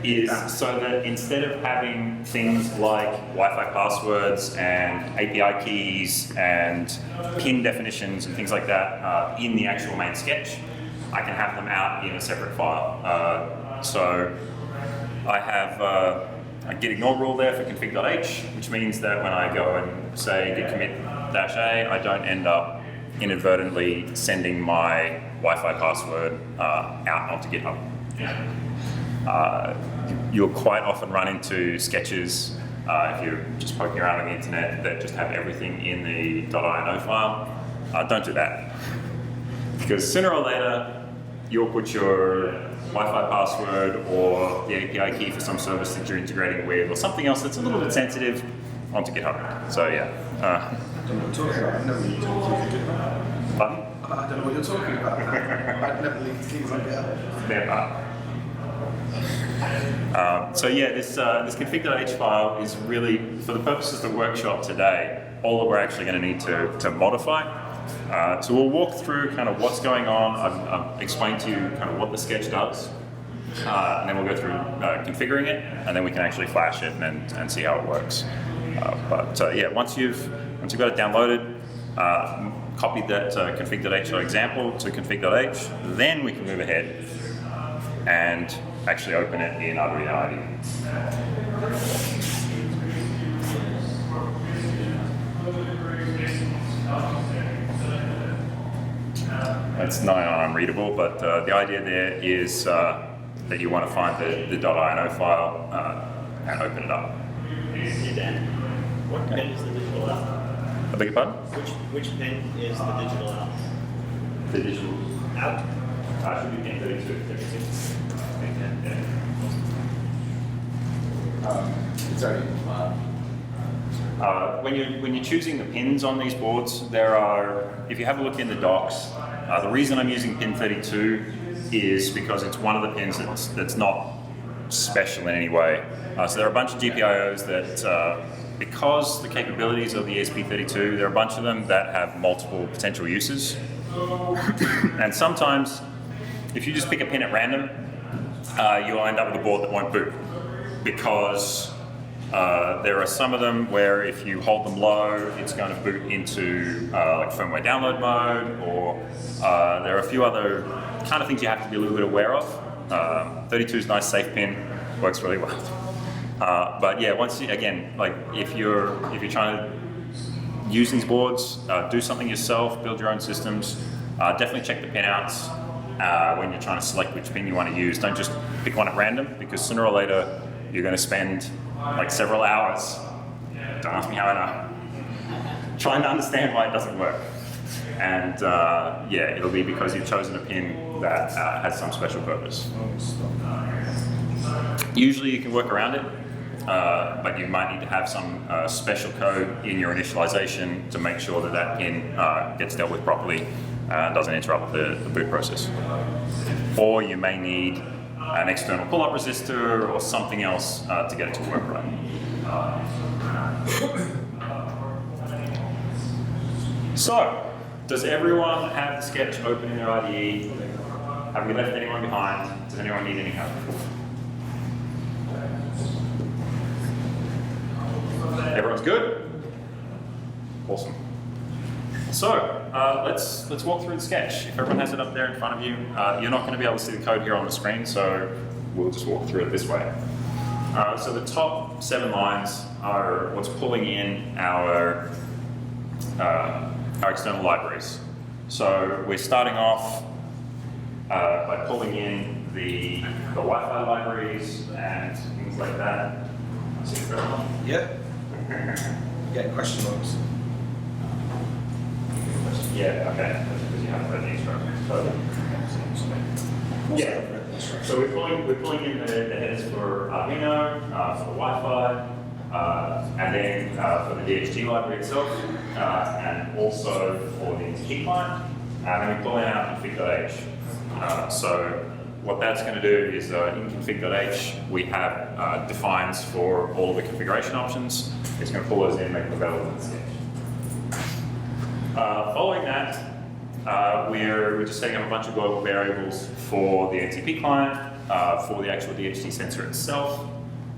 is so that instead of having things like Wi-Fi passwords and API keys and pin definitions and things like that in the actual main sketch, I can have them out in a separate file. So I have a git ignore rule there for config.h, which means that when I go and say git commit -a, I don't end up inadvertently sending my Wi-Fi password out onto GitHub. You'll quite often run into sketches if you're just poking around on the internet that just have everything in the .ini file. Don't do that, because sooner or later you'll put your Wi-Fi password or the API key for some service that you're integrating with, or something else that's a little bit sensitive, onto GitHub. So yeah. I don't know what you're talking about. I've never leaked things like that. Pardon? I don't know what you're talking about. I've never leaked things like that. So yeah, this config.h file is really, for the purposes of the workshop today, all that we're actually going to need to modify. So we'll walk through kind of what's going on. I've explained to you kind of what the sketch does, and then we'll go through configuring it, and then we can actually flash it and see how it works. But yeah, once you've got it downloaded, copy that config.h.example to config.h, then we can move ahead and actually open it in Arduino IDE. It's nigh on unreadable, but the idea there is that you want to find the .ino file and open it up. Hey Dan, what pin is the digital out? I beg your pardon? Which pin is the digital out? The digital Out? should be pin 32. Sorry. When you're choosing the pins on these boards, there are, if you have a look in the docs, the reason I'm using pin 32 is because it's one of the pins that's not special in any way. So there are a bunch of GPIOs that, because the capabilities of the ESP32, there are a bunch of them that have multiple potential uses. And sometimes, if you just pick a pin at random, you'll end up with a board that won't boot, because there are some of them where if you hold them low, it's going to boot into like firmware download mode, or there are a few other kind of things you have to be a little bit aware of. 32 is a nice safe pin, works really well. But yeah, once you, again, like if you're trying to use these boards, do something yourself, build your own systems, definitely check the pin outs when you're trying to select which pin you want to use. Don't just pick one at random, because sooner or later you're going to spend like several hours, don't ask me how I know, trying to understand why it doesn't work. And yeah, it'll be because you've chosen a pin that has some special purpose. Usually you can work around it, but you might need to have some special code in your initialization to make sure that that pin gets dealt with properly doesn't interrupt the boot process. Or you may need an external pull-up resistor or something else to get it to work right. So, does everyone have the sketch open in their IDE? Have we left anyone behind? Does anyone need any help? Everyone's good? Awesome. So, let's walk through the sketch. If everyone has it up there in front of you, you're not going to be able to see the code here on the screen, so we'll just walk through it this way. So the top 7 lines are what's pulling in our external libraries. So we're starting off by pulling in the Wi-Fi libraries and things like that. Yeah. Yeah, question marks. Yeah, okay. That's because you haven't read the instructions. Yeah. So we're pulling in the headers for Arduino, for the Wi-Fi, and then for the DHT library itself, and also for the NTPClient, and then we pull in our config.h. So what that's going to do is in config.h we have defines for all of the configuration options. It's going to pull those in and make them available in the sketch. Following that, we're just setting up a bunch of global variables for the NTPClient, for the actual DHT sensor itself.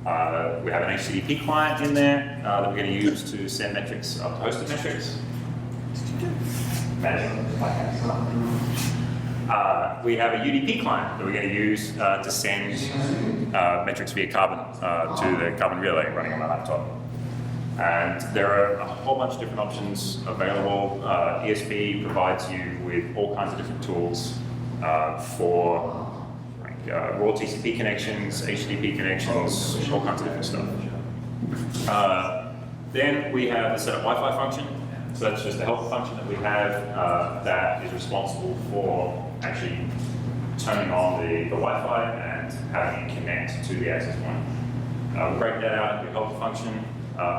We have an HTTP client in there that we're going to use to send metrics up to hosted metrics. We have a UDP client that we're going to use to send metrics via Carbon to the Carbon relay running on my laptop. And there are a whole bunch of different options available. ESP provides you with all kinds of different tools for raw TCP connections, HTTP connections, all kinds of different stuff. Then we have the setup Wi-Fi function. So that's just a helper function that we have that is responsible for actually turning on the Wi-Fi and having it connect to the access point. We'll break that out into a helper function.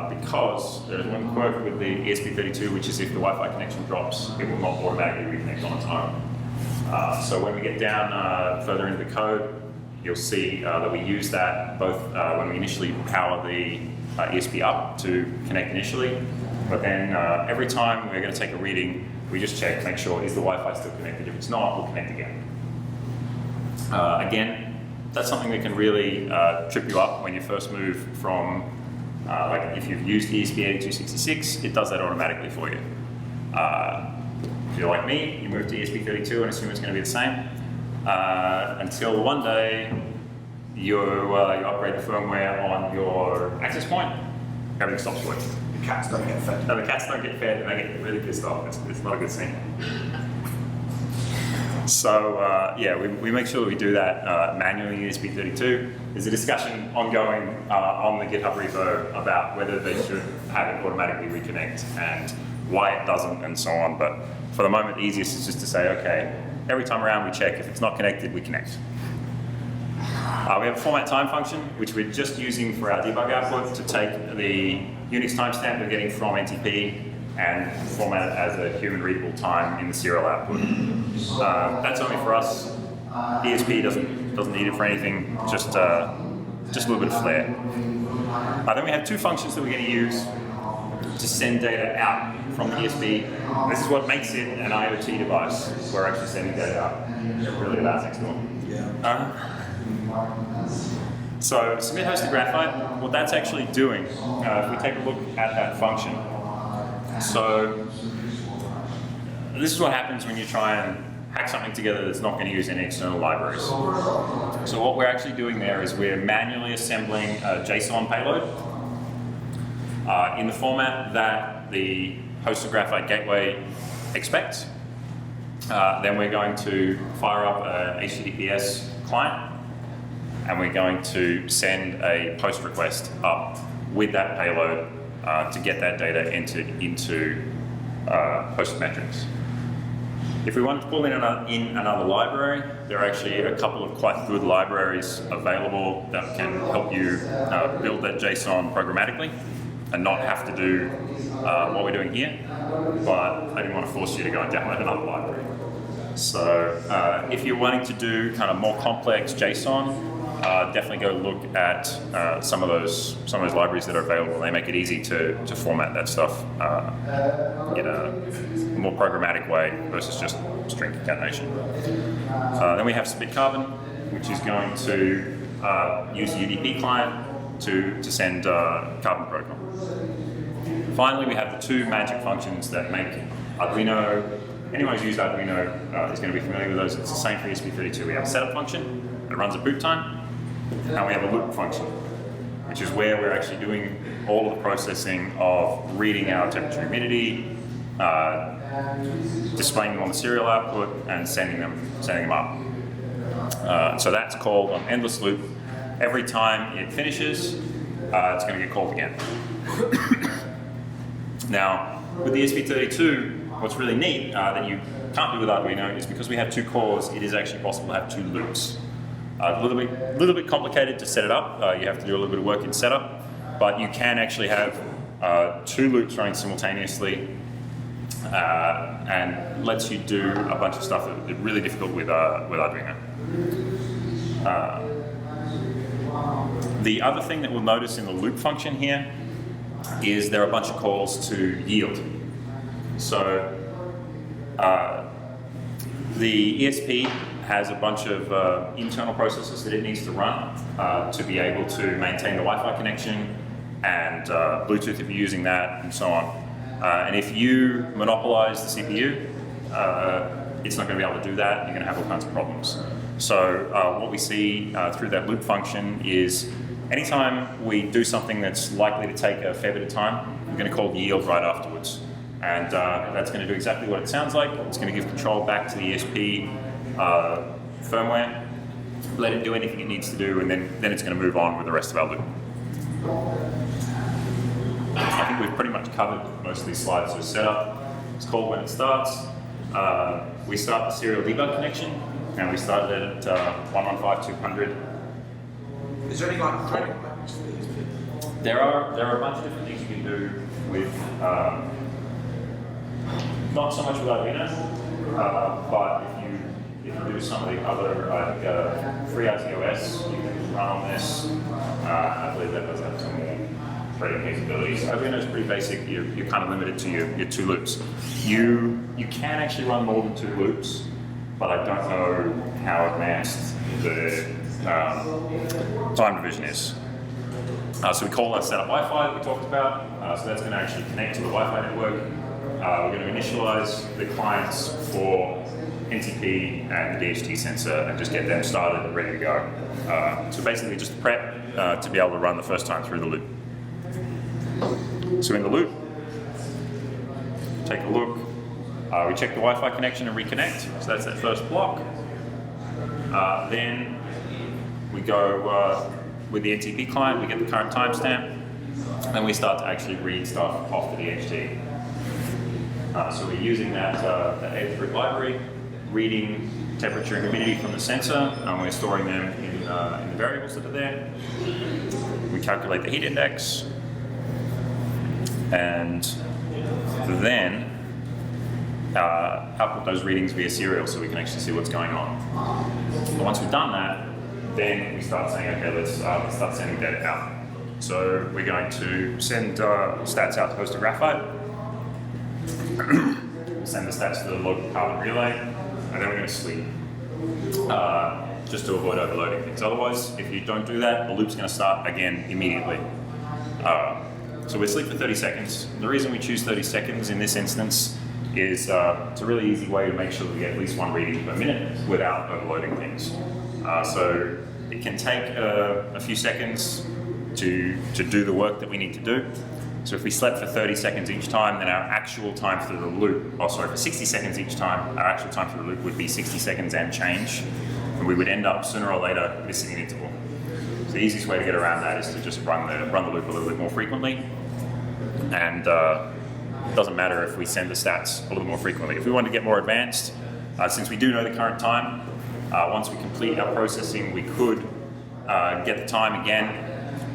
Because there's one quirk with the ESP32, which is if the Wi-Fi connection drops, it will not automatically reconnect on its own. So when we get down further into the code, you'll see that we use that both when we initially power the ESP up to connect initially, but then every time we're going to take a reading, we just check, make sure, is the Wi-Fi still connected? If it's not, we'll connect again. Again, that's something that can really trip you up when you first move from like if you've used ESP3266, it does that automatically for you. If you're like me, you move to ESP32 and assume it's going to be the same. Until one day you upgrade the firmware on your access point, everything stops working. The cats don't get fed. No, the cats don't get fed and they get really pissed off. It's not a good scene. So yeah, we make sure that we do that manually in ESP32. There's a discussion ongoing on the GitHub repo about whether they should have it automatically reconnect and why it doesn't and so on. But for the moment, the easiest is just to say, okay, every time around we check. If it's not connected, we connect. We have a format time function, which we're just using for our debug output to take the Unix timestamp we're getting from NTP and format it as a human readable time in the serial output. That's only for us. ESP doesn't need it for anything, just a little bit of flair. Then we have 2 functions that we're going to use to send data out from the ESP. This is what makes it an IoT device. We're actually sending data out. Really about next door. Yeah. So submit hosted graphite, what that's actually doing, if we take a look at that function. So this is what happens when you try and hack something together that's not going to use any external libraries. So what we're actually doing there is we're manually assembling a JSON payload in the format that the hosted graphite gateway expects. Then we're going to fire up a HTTPS client, and we're going to send a post request up with that payload to get that data entered into hosted metrics. If we want to pull in another library, there are actually a couple of quite good libraries available that can help you build that JSON programmatically and not have to do what we're doing here. but I didn't want to force you to go and download another library. So if you're wanting to do kind of more complex JSON, definitely go look at some of those libraries that are available. They make it easy to format that stuff in a more programmatic way versus just string concatenation. Then we have CP210, which is going to use the UDP client to send Carbon protocol. Finally, we have the two magic functions that make Arduino. Anyone who's used Arduino is going to be familiar with those. It's the same for ESP32. We have a setup function that runs at boot time, and we have a loop function, which is where we're actually doing all of the processing of reading our temperature and humidity, displaying them on the serial output, and sending them up. So that's called an endless loop. Every time it finishes, it's going to get called again. Now, with the ESP32, what's really neat that you can't do with Arduino is because we have two cores, it is actually possible to have two loops. A little bit complicated to set it up. You have to do a little bit of work in setup, but you can actually have two loops running simultaneously, and lets you do a bunch of stuff that is really difficult with Arduino. The other thing that we'll notice in the loop function here is there are a bunch of calls to yield. So the ESP has a bunch of internal processes that it needs to run to be able to maintain the Wi-Fi connection and Bluetooth if you're using that, and so on. And if you monopolize the CPU, it's not going to be able to do that. You're going to have all kinds of problems. So what we see through that loop function is anytime we do something that's likely to take a fair bit of time, we're going to call yield right afterwards. And that's going to do exactly what it sounds like. It's going to give control back to the ESP firmware, let it do anything it needs to do, and then it's going to move on with the rest of our loop. I think we've pretty much covered most of these slides. So setup, it's called when it starts. We start the serial debug connection, and we started at 115.200. Is there any like threading language for these? There are a bunch of different things you can do with, not so much with Arduino, but if you do some of the other, FreeRTOS, you can run on this. I believe that does have some more threading capabilities. Arduino is pretty basic. You're kind of limited to your two loops. You can actually run more than two loops, but I don't know how advanced the time division is. So we call that setup Wi-Fi that we talked about. So that's going to actually connect to the Wi-Fi network. We're going to initialize the clients for NTP and the DHT sensor and just get them started and ready to go. So basically just prep to be able to run the first time through the loop. So in the loop, take a look. We check the Wi-Fi connection and reconnect. So that's that first block. Then we go with the NTP client, we get the current timestamp, and we start to actually read stuff off the DHT. So we're using that Adafruit library, reading temperature and humidity from the sensor, and we're storing them in the variables that are there. We calculate the heat index, and then output those readings via serial so we can actually see what's going on. But once we've done that, then we start saying, okay, let's start sending data out. So we're going to send stats out to host a graphite, send the stats to the local carbon relay, and then we're going to sleep, just to avoid overloading things. Otherwise, if you don't do that, the loop's going to start again immediately. So we sleep for 30 seconds. The reason we choose 30 seconds in this instance is it's a really easy way to make sure that we get at least one reading per minute without overloading things. So it can take a few seconds to do the work that we need to do. So if we slept for 30 seconds each time, then our actual time through the loop, for 60 seconds each time, our actual time through the loop would be 60 seconds and change. And we would end up sooner or later missing an interval. So the easiest way to get around that is to just run the loop a little bit more frequently. And it doesn't matter if we send the stats a little more frequently. If we want to get more advanced, since we do know the current time, once we complete our processing, we could get the time again,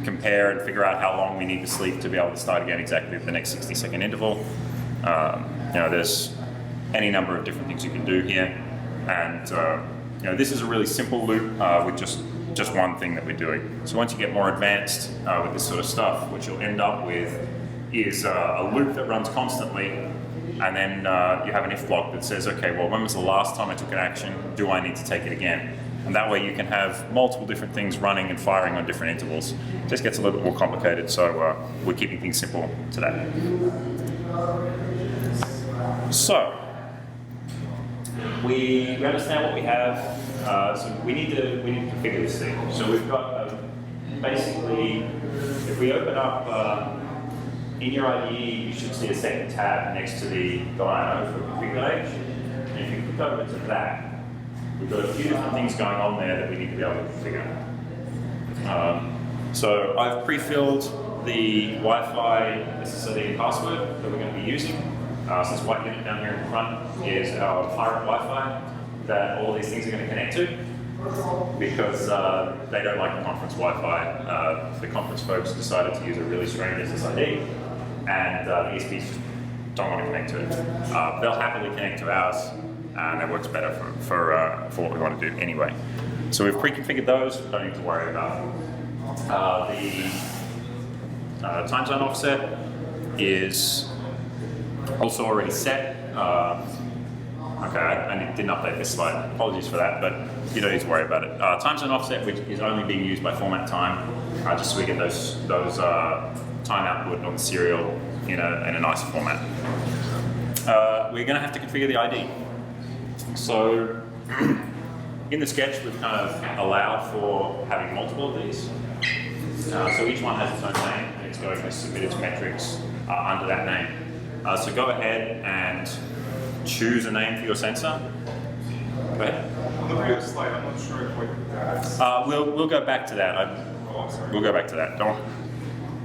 compare and figure out how long we need to sleep to be able to start again exactly at the next 60-second interval. There's any number of different things you can do here, and this is a really simple loop with just one thing that we're doing. So once you get more advanced with this sort of stuff, what you'll end up with is a loop that runs constantly, and then you have an if block that says, okay, well, when was the last time I took an action? Do I need to take it again? And that way you can have multiple different things running and firing on different intervals. It just gets a little bit more complicated, so we're keeping things simple today. So, we understand what we have, so we need to configure this thing. So we've got basically, if we open up in your IDE, you should see a second tab next to the .ino for configure page. And if you click over to that, we've got a few different things going on there that we need to be able to configure. So I've pre-filled the Wi-Fi SSID and password that we're going to be using. So this white unit down here in front is our pirate Wi-Fi that all these things are going to connect to, because they don't like the conference Wi-Fi. The conference folks decided to use a really strange SSID, and the ESPs just don't want to connect to it. They'll happily connect to ours, and that works better for what we want to do anyway. So we've pre-configured those, don't need to worry about them. The time zone offset is also already set. Okay, I didn't update this slide, apologies for that, but you don't need to worry about it. Time zone offset, which is only being used by format time, just so we get those time output on the serial in a nicer format. We're going to have to configure the ID. So in the sketch, we've kind of allowed for having multiple of these. So each one has its own name, and it's going to submit its metrics under that name. So go ahead and choose a name for your sensor. Go ahead. On the previous slide, I'm not sure what We'll go back to that. We'll go back to that. Don't.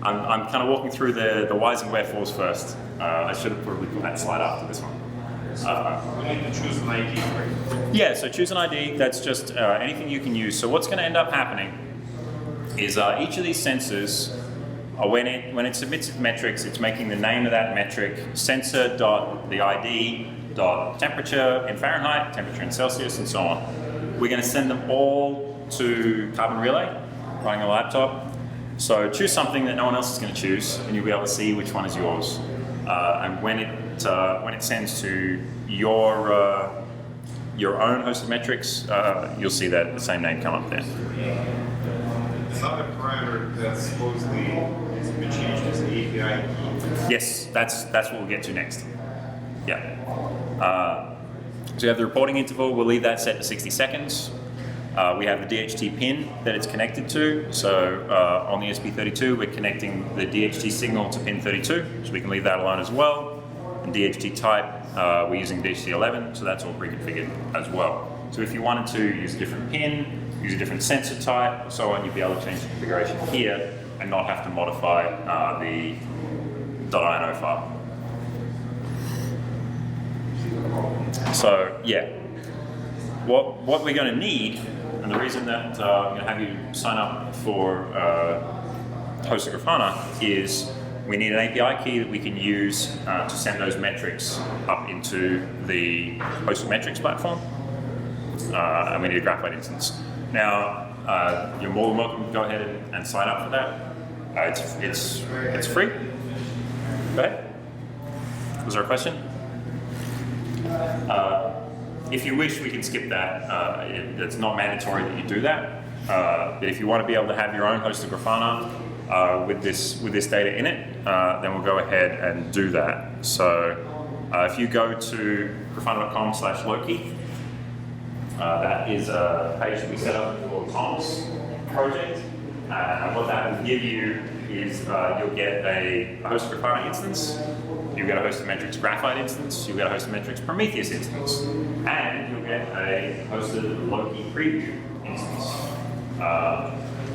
I'm kind of walking through the whys and wherefores first. I should have probably put that slide after this one. we need to choose an ID, right? Yeah, so choose an ID. That's just anything you can use. So what's going to end up happening is each of these sensors, when it submits its metrics, it's making the name of that metric sensor.the-id.temperature in Fahrenheit, temperature in Celsius, and so on. We're going to send them all to Carbon Relay, running a laptop. So choose something that no one else is going to choose, and you'll be able to see which one is yours. And when it sends to your own hosted metrics, you'll see that the same name come up there. Another parameter that supposedly is going to change is the API key. Yes, that's what we'll get to next. Yeah. So you have the reporting interval. We'll leave that set to 60 seconds. We have the DHT pin that it's connected to. So on the ESP32, we're connecting the DHT signal to pin 32, so we can leave that alone as well. And DHT type, we're using DHT11, so that's all pre-configured as well. So if you wanted to use a different pin, use a different sensor type, and so on, you'd be able to change the configuration here and not have to modify the .ino file. So yeah, what we're going to need, and the reason that I'm going to have you sign up for hosted Grafana is we need an API key that we can use to send those metrics up into the hosted metrics platform, and we need a Grafana instance. Now, you're more than welcome to go ahead and sign up for that. It's free. Go ahead. Was there a question? If you wish, we can skip that. It's not mandatory that you do that. But if you want to be able to have your own hosted Grafana with this data in it, then we'll go ahead and do that. So if you go to grafana.com/Loki, that is a page that we set up for Tom's project. And what that will give you is you'll get a hosted Grafana instance, you'll get a hosted metrics Graphite instance, you'll get a hosted metrics Prometheus instance, and you'll get a hosted Loki preview instance.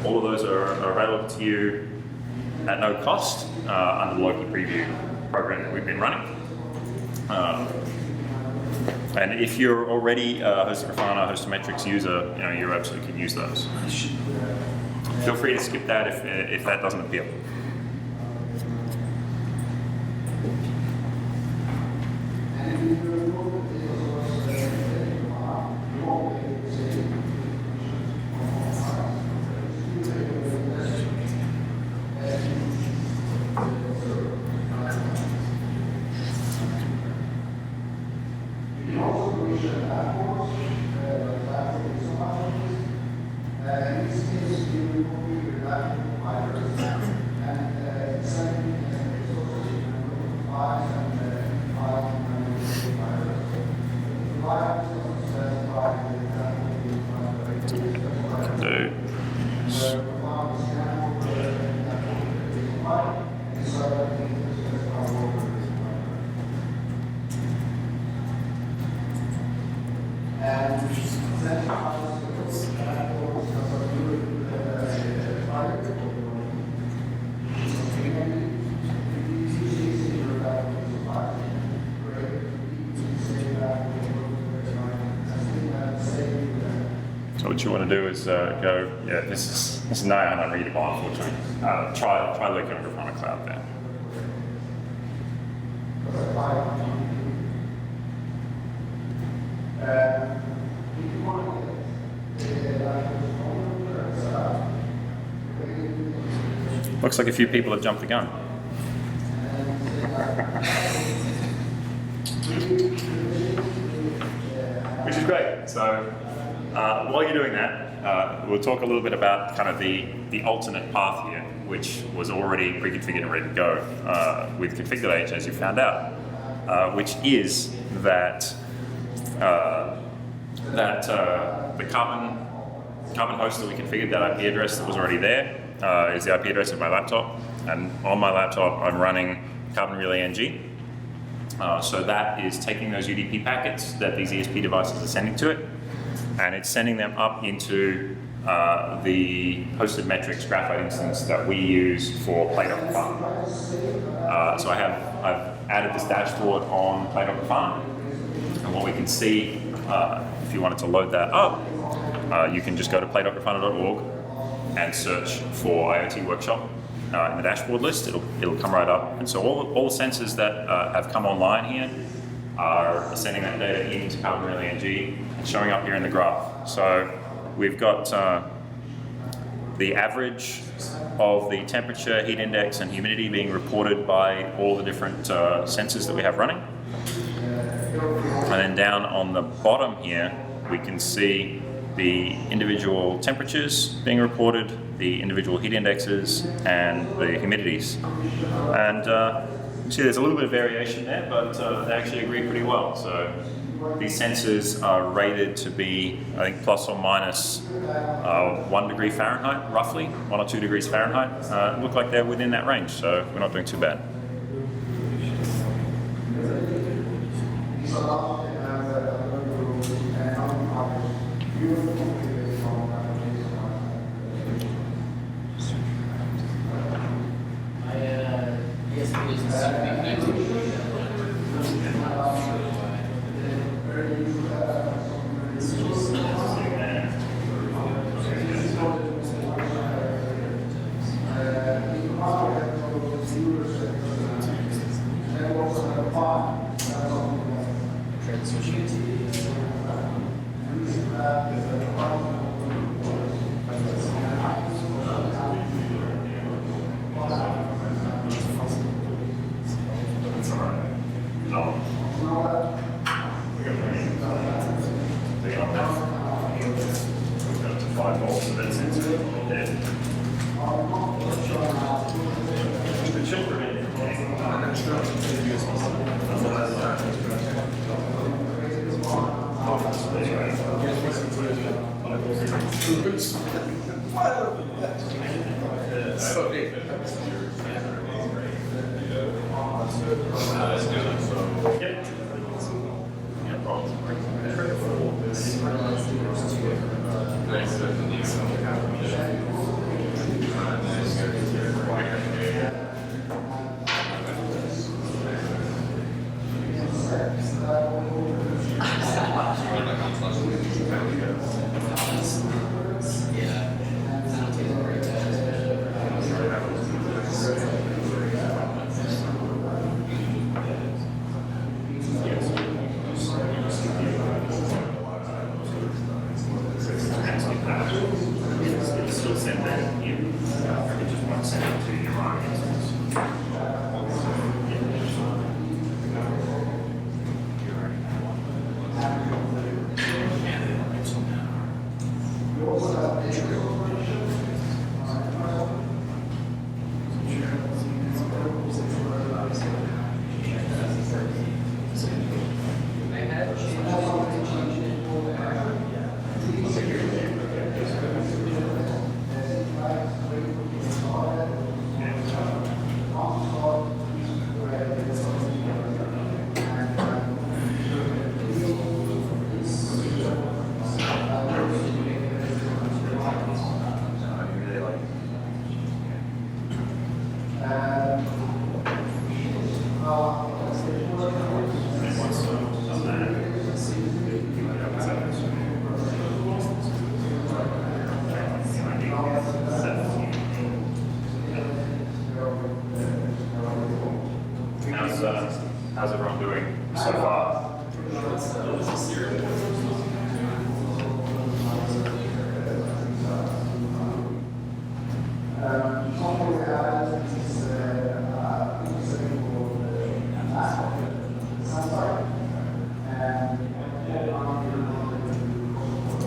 All of those are available to you at no cost under the Loki preview program that we've been running. And if you're already a hosted Grafana, hosted metrics user, you absolutely can use those. Feel free to skip that if that doesn't appeal. do. So what you want to do is go, yeah, this is not unreadable, unfortunately. Try looking on Grafana Cloud there. Looks like a few people have jumped the gun. Which is great. So while you're doing that, we'll talk a little bit about kind of the alternate path here, which was already pre-configured and ready to go with config.h, as you found out, which is that the Carbon host that we configured, that IP address that was already there, is the IP address of my laptop, and on my laptop I'm running Carbon Relay NG. So that is taking those UDP packets that these ESP devices are sending to it, and it's sending them up into the hosted metrics graphite instance that we use for Play.Grafana. So I've added this dashboard on Play.Grafana, and what we can see, if you wanted to load that up, you can just go to play.grafana.org and search for IoT Workshop in the dashboard list. It'll come right up. And so all the sensors that have come online here are sending that data into Carbon Relay NG and showing up here in the graph. So we've got the average of the temperature, heat index, and humidity being reported by all the different sensors that we have running. And then down on the bottom here, we can see the individual temperatures being reported, the individual heat indexes, and the humidities. And you see there's a little bit of variation there, but they actually agree pretty well. So these sensors are rated to be, I think, plus or minus 1 degree Fahrenheit, roughly, 1 or 2 degrees Fahrenheit. Look like they're within that range, so we're not doing too bad.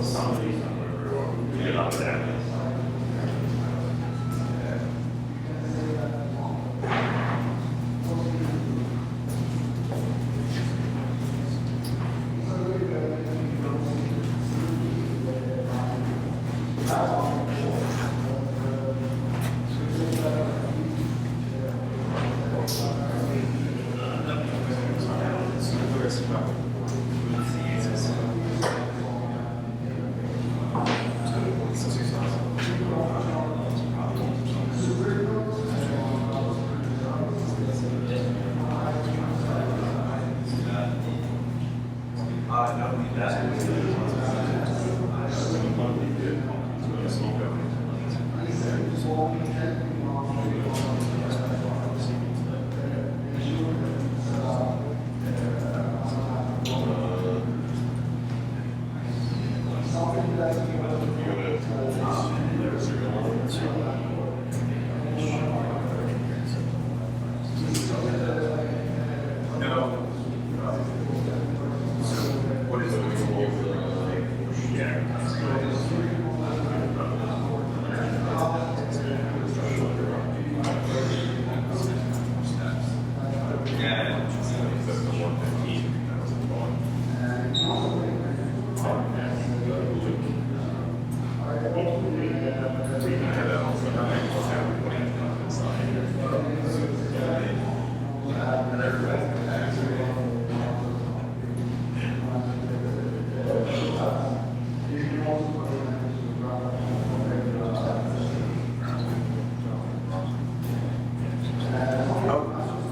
Some of these are good up there.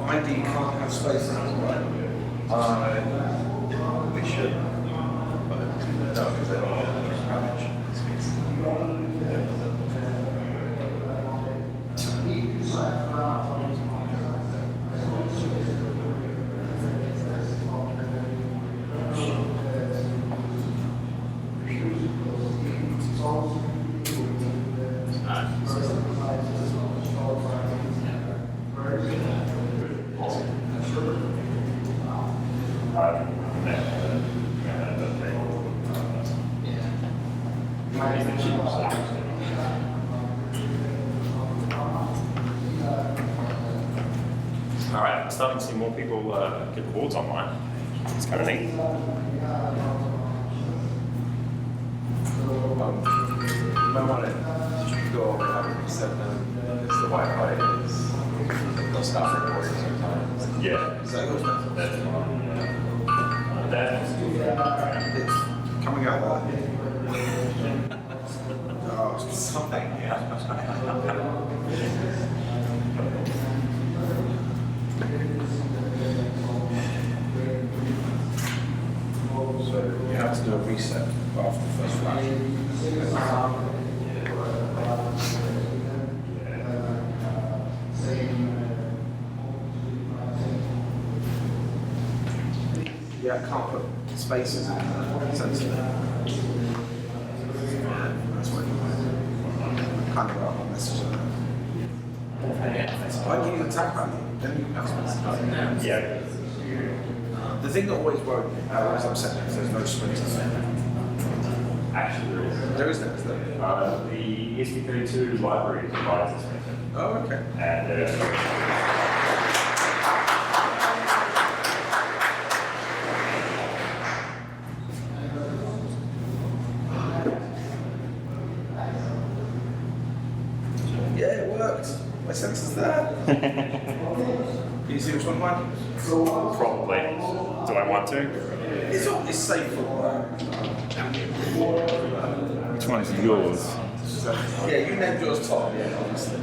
IDE can't have spaces, right? They should. But no, because they don't have much space. All right, I'm starting to see more people get the boards online. It's kind of neat. You might want to go over how to reset them because the Wi-Fi is, they'll stop recording sometimes. Yeah. Is that yours? That's fine. That's It's coming out there. Oh, Something, yeah. so you have to do a reset after the first flash. Yeah, I can't put spaces in the sensor. That's what I kind of got my message on that. I give you the tag value, then you can have spaces. yeah. The thing that always worried me, always upset me, is there's no sprinters. Actually, there is. There is no, is there? The ESP32 library provides this method. Oh, okay. And Yeah, it worked. My sensor's there. Can you see which one mine? probably. Do I want to? It's safe for work. Which one is yours? Yeah, you named yours Tom, yeah, obviously.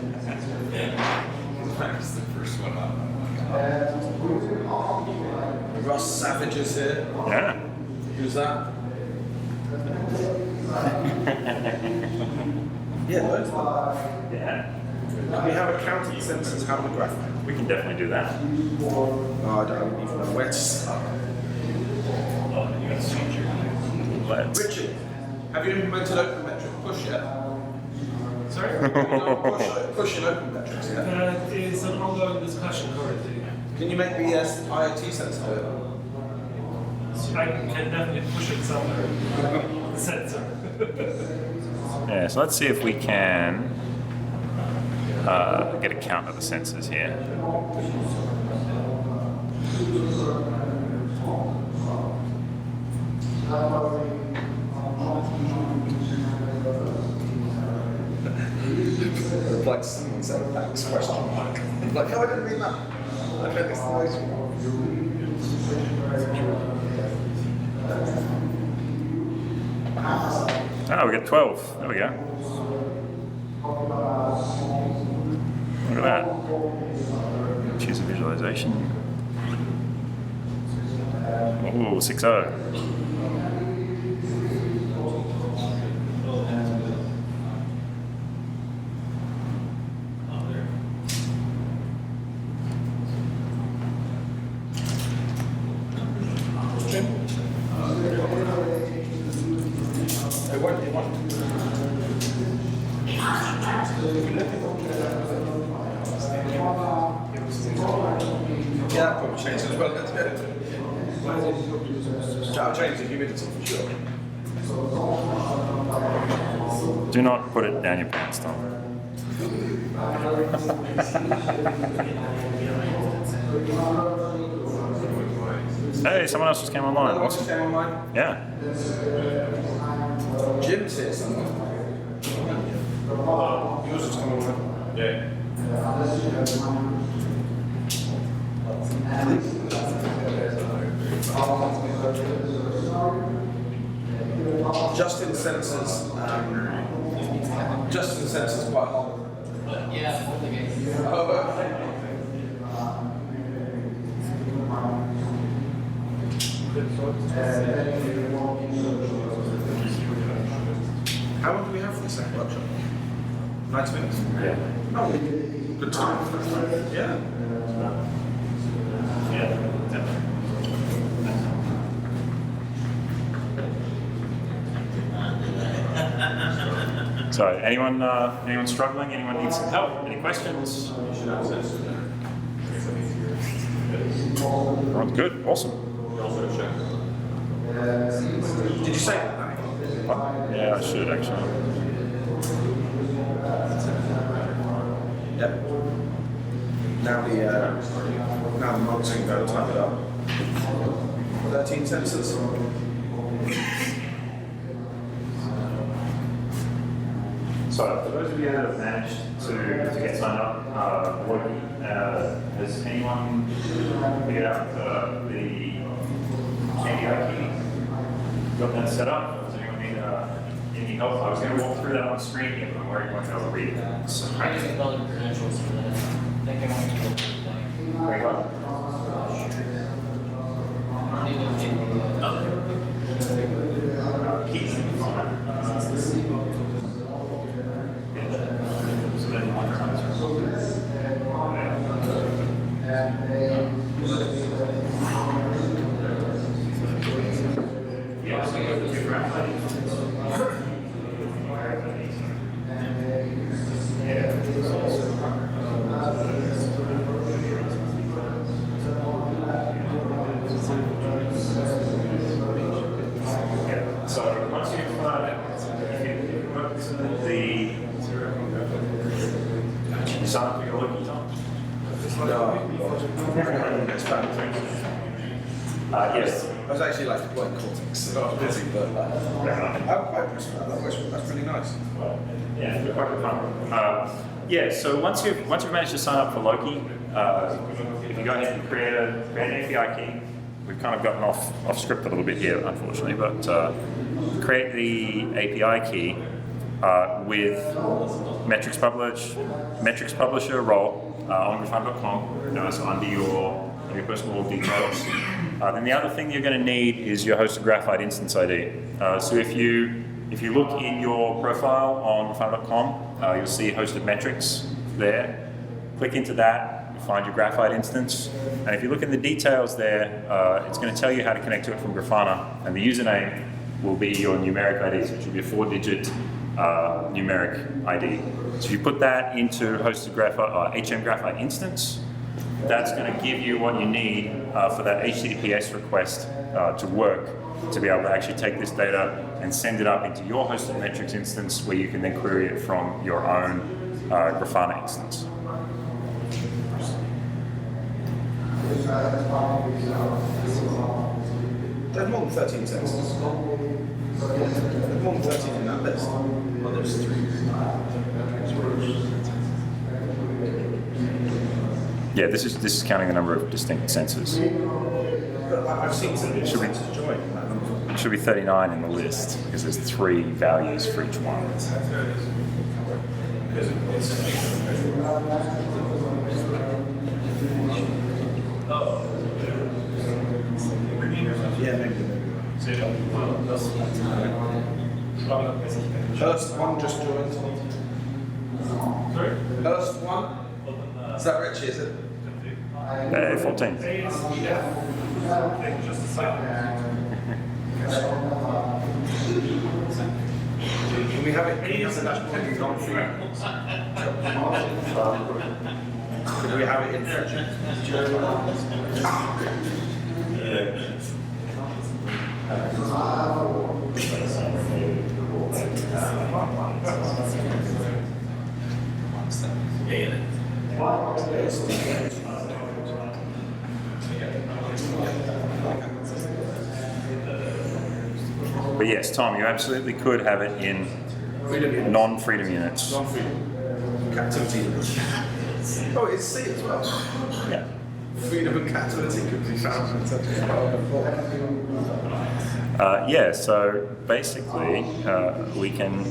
That was the first one up. Ross Savage is here. Yeah. Who's that? Yeah, loads of them. Yeah. Can we have a count of the sensors, how the Grafana? We can definitely do that. Oh, I don't even know where to start. Richard, have you implemented open metric push yet? Sorry? Have you not push in open metrics yet? It's an ongoing discussion currently. Can you make the IoT sensor do it? I can definitely push it somewhere. Sensor. Yeah, so let's see if we can get a count of the sensors here. Like someone said, thanks, question mark. Like, no, I didn't mean that. I meant this noise. Oh, we got 12. There we go. Look at that. Choose a visualization. Ooh, 6.0. Yeah, probably change it as well. That's good. I'll change the humidity for sure. Do not put it down your pants, Tom. Hey, someone else just came online. What's his name online? Yeah. Jim's here somewhere. Yours just come online. Yeah. Justin Sensors. Justin Sensors quite long. Yeah, How long do we have for the second workshop? 90 minutes? Yeah. Oh, good time. Yeah. So, anyone struggling? Anyone need some help? Any questions? Everyone's good. Awesome. Did you say that? Yeah, I should actually. Yep. Now the monitoring go type it up. 13 sensors. So, for those of you that have managed to get signed up, has anyone figured out the API key? Got that set up? Does anyone need any help? I was going to walk through that on the screen here, but I'm worried you won't be able to read it. So, I use valid credentials for that. I think I want to keep it. very good. So once you've you sign up for your local Tom? Yes. I was actually like deploying Cortex, so I was busy, but I'm quite impressed with that. That's pretty nice. Yeah, it's quite fun. Yeah, so once you've managed to sign up for Loki, if you go ahead and create an API key, we've kind of gotten off script a little bit here, unfortunately, but create the API key with Metrics Publisher role on grafana.com, so under your personal details. Then the other thing you're going to need is your hosted graphite instance ID. So if you look in your profile on grafana.com, you'll see hosted metrics there. Click into that, you find your graphite instance, and if you look in the details there, it's going to tell you how to connect to it from Grafana, and the username will be your numeric IDs, which will be a 4-digit numeric ID. So if you put that into hosted HM Graphite instance, that's going to give you what you need for that HTTPS request to work, to be able to actually take this data and send it up into your hosted metrics instance, where you can then query it from your own Grafana instance. There's more than 13 texts. There's more than 13 in that list. Well, there's 3. Yeah, this is counting the number of distinct sensors. But I've seen some people Should we- sensors join that number. It should be 39 in the list, because there's 3 values for each one. Yeah, maybe. First one just joined. Sorry? First one? Is that Richie, is it? 14. Just a second. Can we have it? Can we have the dashboard in non-free? Can we have it in But yes, Tom, you absolutely could have it in non-freedom units. non-freedom? Captivity. Oh, it's C as well. Yeah. Freedom and captivity could be found in such a Yeah, so basically, we can,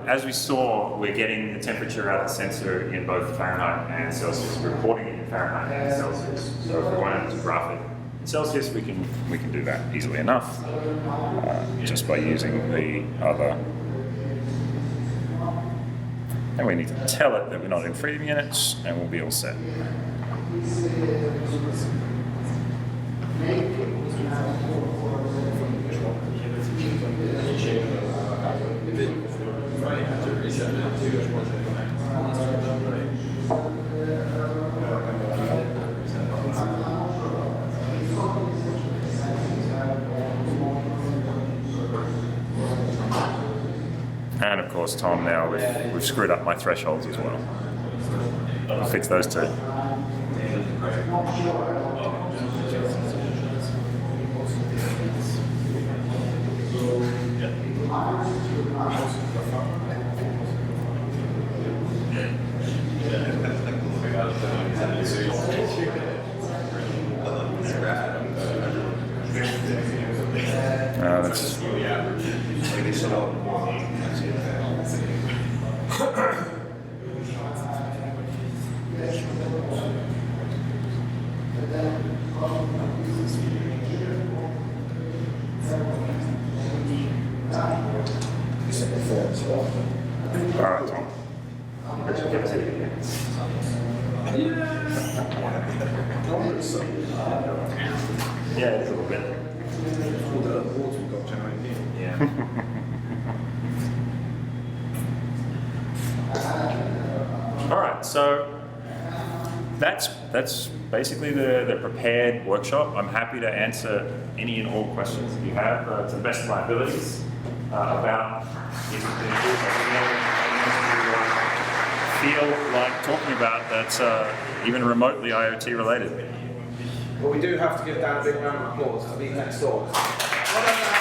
as we saw, we're getting the temperature out of the sensor in both Fahrenheit and Celsius. We're recording it in Fahrenheit and Celsius. So if we wanted to graph it in Celsius, we can do that easily enough, just by using the other. And we need to tell it that we're not in freedom units, and we'll be all set. And of course, Tom, now we've screwed up my thresholds as well. We'll fix those too. That's all right, Tom. Yeah, it's a little bit. all the awards we've got generated. Yeah. All right, so that's basically the prepared workshop. I'm happy to answer any and all questions that you have to the best of my abilities about these things. Feel like talking about that's even remotely IoT related. But we do have to give Dan a big round of applause for being next door. Well done, Dan.